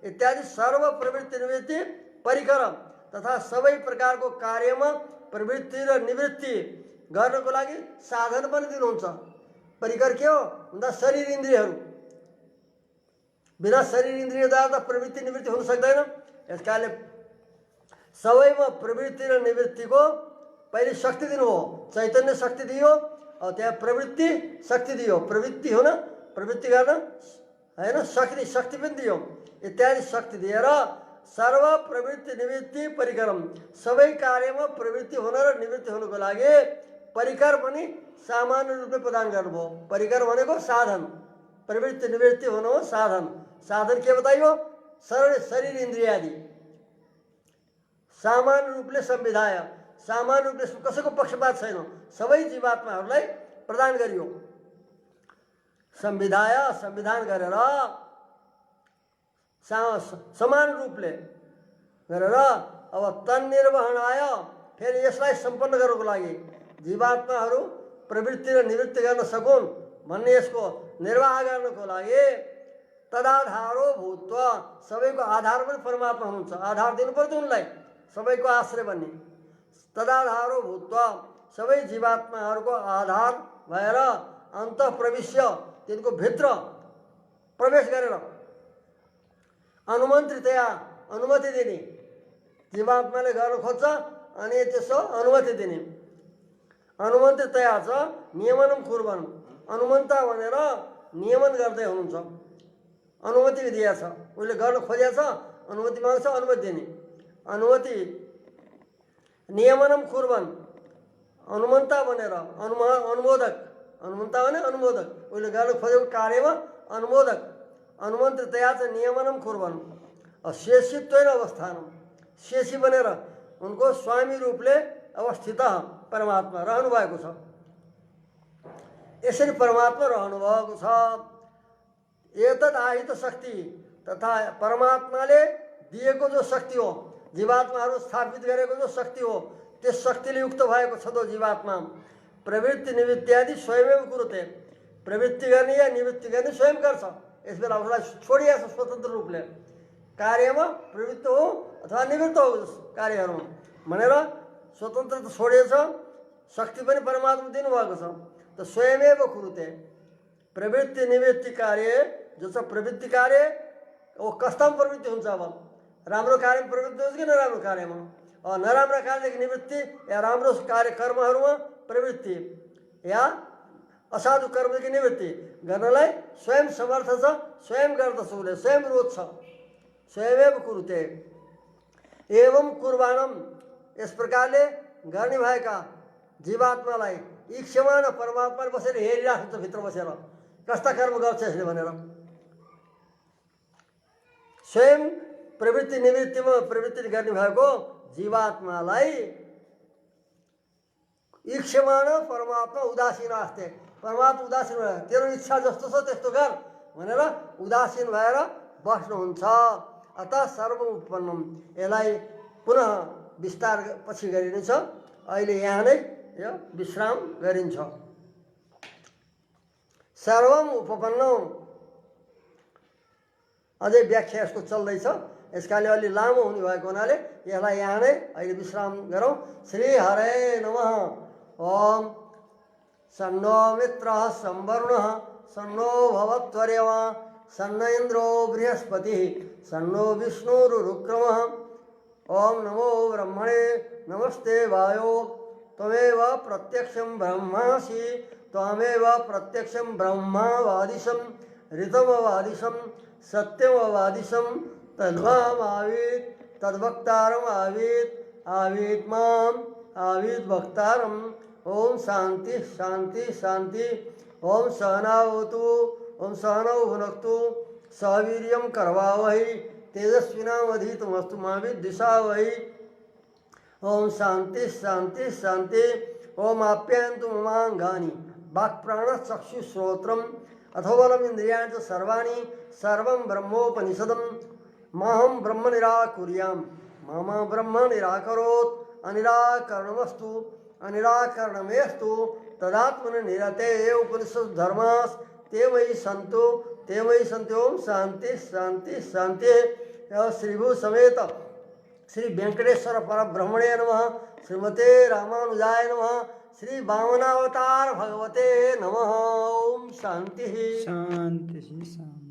इत्यादि सर्व प्रवृत्ति निवृत्ति परिकर तथा सबै प्रकारको कार्यमा प्रवृत्ति र निवृत्ति गर्नको लागि साधन पनि दिनुहुन्छ। परिकर के हो भन्दा शरीर इन्द्रियहरू। बिना शरीर इन्द्रियद्वारा त प्रवृत्ति निवृत्ति हुन सक्दैन। यसकारणले सबैमा प्रवृत्ति र निवृत्तिको पहिले शक्ति दिनुभयो, चैतन्य शक्ति दियो, और त्यहाँ प्रवृत्ति शक्ति दियो। प्रवृत्ति हो न, प्रवृत्ति गर्न होइन, शक्ति पनि दियो। इत्यादि शक्ति दिएर सर्व प्रवृत्ति निवृत्ति परिकरम, सबै कार्यमा प्रवृत्ति हुन र निवृत्ति हुनुको लागि परिकर पनि सामान्य रूपले प्रदान गर्नुभयो। परिकर भनेको साधन, प्रवृत्ति निवृत्ति हुनु हो साधन। साधन के बताइयो? शरीर इन्द्रिय आदि सामान्य रूपले संविधाय, सामान्य रूपले कसैको पक्षपात छैन, सबै जीवात्माहरूलाई प्रदान गरियो। संविधाय संविधान गरेर समान रूपले गरेर अब तन्निर्वहणाय, फेरि यसलाई सम्पन्न गर्नको लागि जीवात्माहरू प्रवृत्ति र निवृत्ति गर्न सकुन् भन्ने यसको निर्वाह गर्नको लागि तदाधारो भूत्व, सबैको आधार पनि परमात्मा हुनुहुन्छ। आधार दिनुपर्छ उनलाई, सबैको आश्रय बन्ने। तदाधारो भूत्व, सबै जीवात्माहरूको आधार भएर अन्त प्रविश्य, तिनको भित्र प्रवेश गरेर अनुमन्त्रितया अनुमति दिने। जीवात्माले गर्न खोज्छ अनि त्यसो अनुमति दिने। अनुमन्त्रितया छ नियमनम कुर्वन्, अनुमन्ता भनेर नियमन गर्दै हुनुहुन्छ। अनुमति दिएको छ, उसले गर्न खोजेको छ, अनुमति माग्छ, अनुमति दिने। अनुमति नियमनम कुर्बन, अनुमन्ता भनेर अनुमोदक, अनुमन्ता भने अनुमोदक, उसले गर्न खोजेको कार्यमा अनुमोदक, अनुमन्त्रितया चाहिँ नियमनम कुर्बन। शेषित्वेन अवस्थानम, शेषी बनेर उनको स्वामी रूपले अवस्थित परमात्मा रहनु भएको छ। यसरी परमात्मा रहनु भएको छ। एतद आहित शक्ति तथा परमात्माले दिएको जो शक्ति हो, जीवात्माहरू स्थापित गरेको जो शक्ति हो, त्यस शक्तिले युक्त भएको छ तो जीवात्मा प्रवृत्ति निवृत्ति स्वयमेव कुरुते, प्रवृत्ति गर्ने या निवृत्ति गर्ने स्वयं गर्छ। यस बेला उसलाई छोडिएको छ स्वतन्त्र रूपले, कार्यमा प्रवृत्त हो अथवा निवृत्त हो कार्यहरूमा भनेर स्वतन्त्रता छोडिएको छ। शक्ति पनि परमात्मा दिनुभएको छ। त स्वयमेव कुरुते, प्रवृत्ति निवृत्ति कार्य जो छ, प्रवृत्ति कार्य वो कस्तामा प्रवृत्ति हुन्छ। अब राम्रो कार्यमा प्रवृत्ति हुन्छ कि नराम्रो कार्यमा, नराम्रो कार्यदेखि निवृत्ति या राम्रो कार्य कर्महरूमा प्रवृत्ति या असाधु कर्मदेखि निवृत्ति गर्नलाई स्वयं समर्थ छ, स्वयं गर्दछ, उसले स्वयं रोज्छ। स्वयमेव कुरुते एवं कुर्बानम, यस प्रकारले गर्ने भएका जीवात्मालाई इक्षमान परमात्माले बसेर हेरिराख्छ, भित्र बसेर कस्ता कर्म गर्छ यसले भनेर। स्वयं प्रवृत्ति निवृत्तिमा प्रवृत्ति गर्ने भएको जीवात्मालाई इक्षमान परमात्मा उदासीन आस्ते, परमात्मा उदासीन भएर तेरो इच्छा जस्तो छ त्यस्तो गर भनेर उदासीन भएर बस्नुहुन्छ। अतः सर्व उत्पन्नम, यसलाई पुनः विस्तार पछि गरिनेछ। अहिले यहाँ नै यो विश्राम गरिन्छ। सर्वम उपपन्नम, अझै व्याख्या यसको चल्दैछ, यसकाले अलि लामो हुने भएको हुनाले यसलाई यहाँ नै अहिले विश्राम गरौँ। श्री हरे नमः। ओम सन्नो मित्रः संवरुणः सन्नो भवत्वर्यमा सन्न इन्द्रो बृहस्पतिः सन्नो विष्णुरुक्रमः। ओम नमो ब्रह्मणे नमस्ते वायो त्वमेव प्रत्यक्षं ब्रह्मासि त्वमेव प्रत्यक्षं ब्रह्मवादिशं ऋतमवादिशं सत्यमवादिशं तद्मामावीत् तद्वक्तारम् आवीत् आवीत् माम् आवीत् वक्तारम्। ओम शांति शांति शांति। ओम सहनावतु ओम सहनौ भुनक्तु सवीर्यं करवावहै तेजस्विनावधीतमस्तु मा विद्विषावहै। ओम शांति शांति शांति। ओम आप्यायन्तु ममाङ्गानि वाक्प्राणचक्षुश्रोत्रम् अथोबलम् इन्द्रियाणि च सर्वाणि सर्वं ब्रह्मोपनिषदं माहं ब्रह्म निराकुर्यां मम ब्रह्म निराकरोत् अनिराकरणमस्तु अनिराकरणमेस्तु तदात्मन निरते उपनिषद धर्मास ते मयि सन्तु ते मयि सन्तु। ओम शांति शांति शांति। श्रीभू समेत श्री वेंकटेश्वर परब्रह्मणे नमः। श्रीमते रामानुजाय नमः। श्री वामनावतार भगवते नमः। ओम शांति शांति शांति।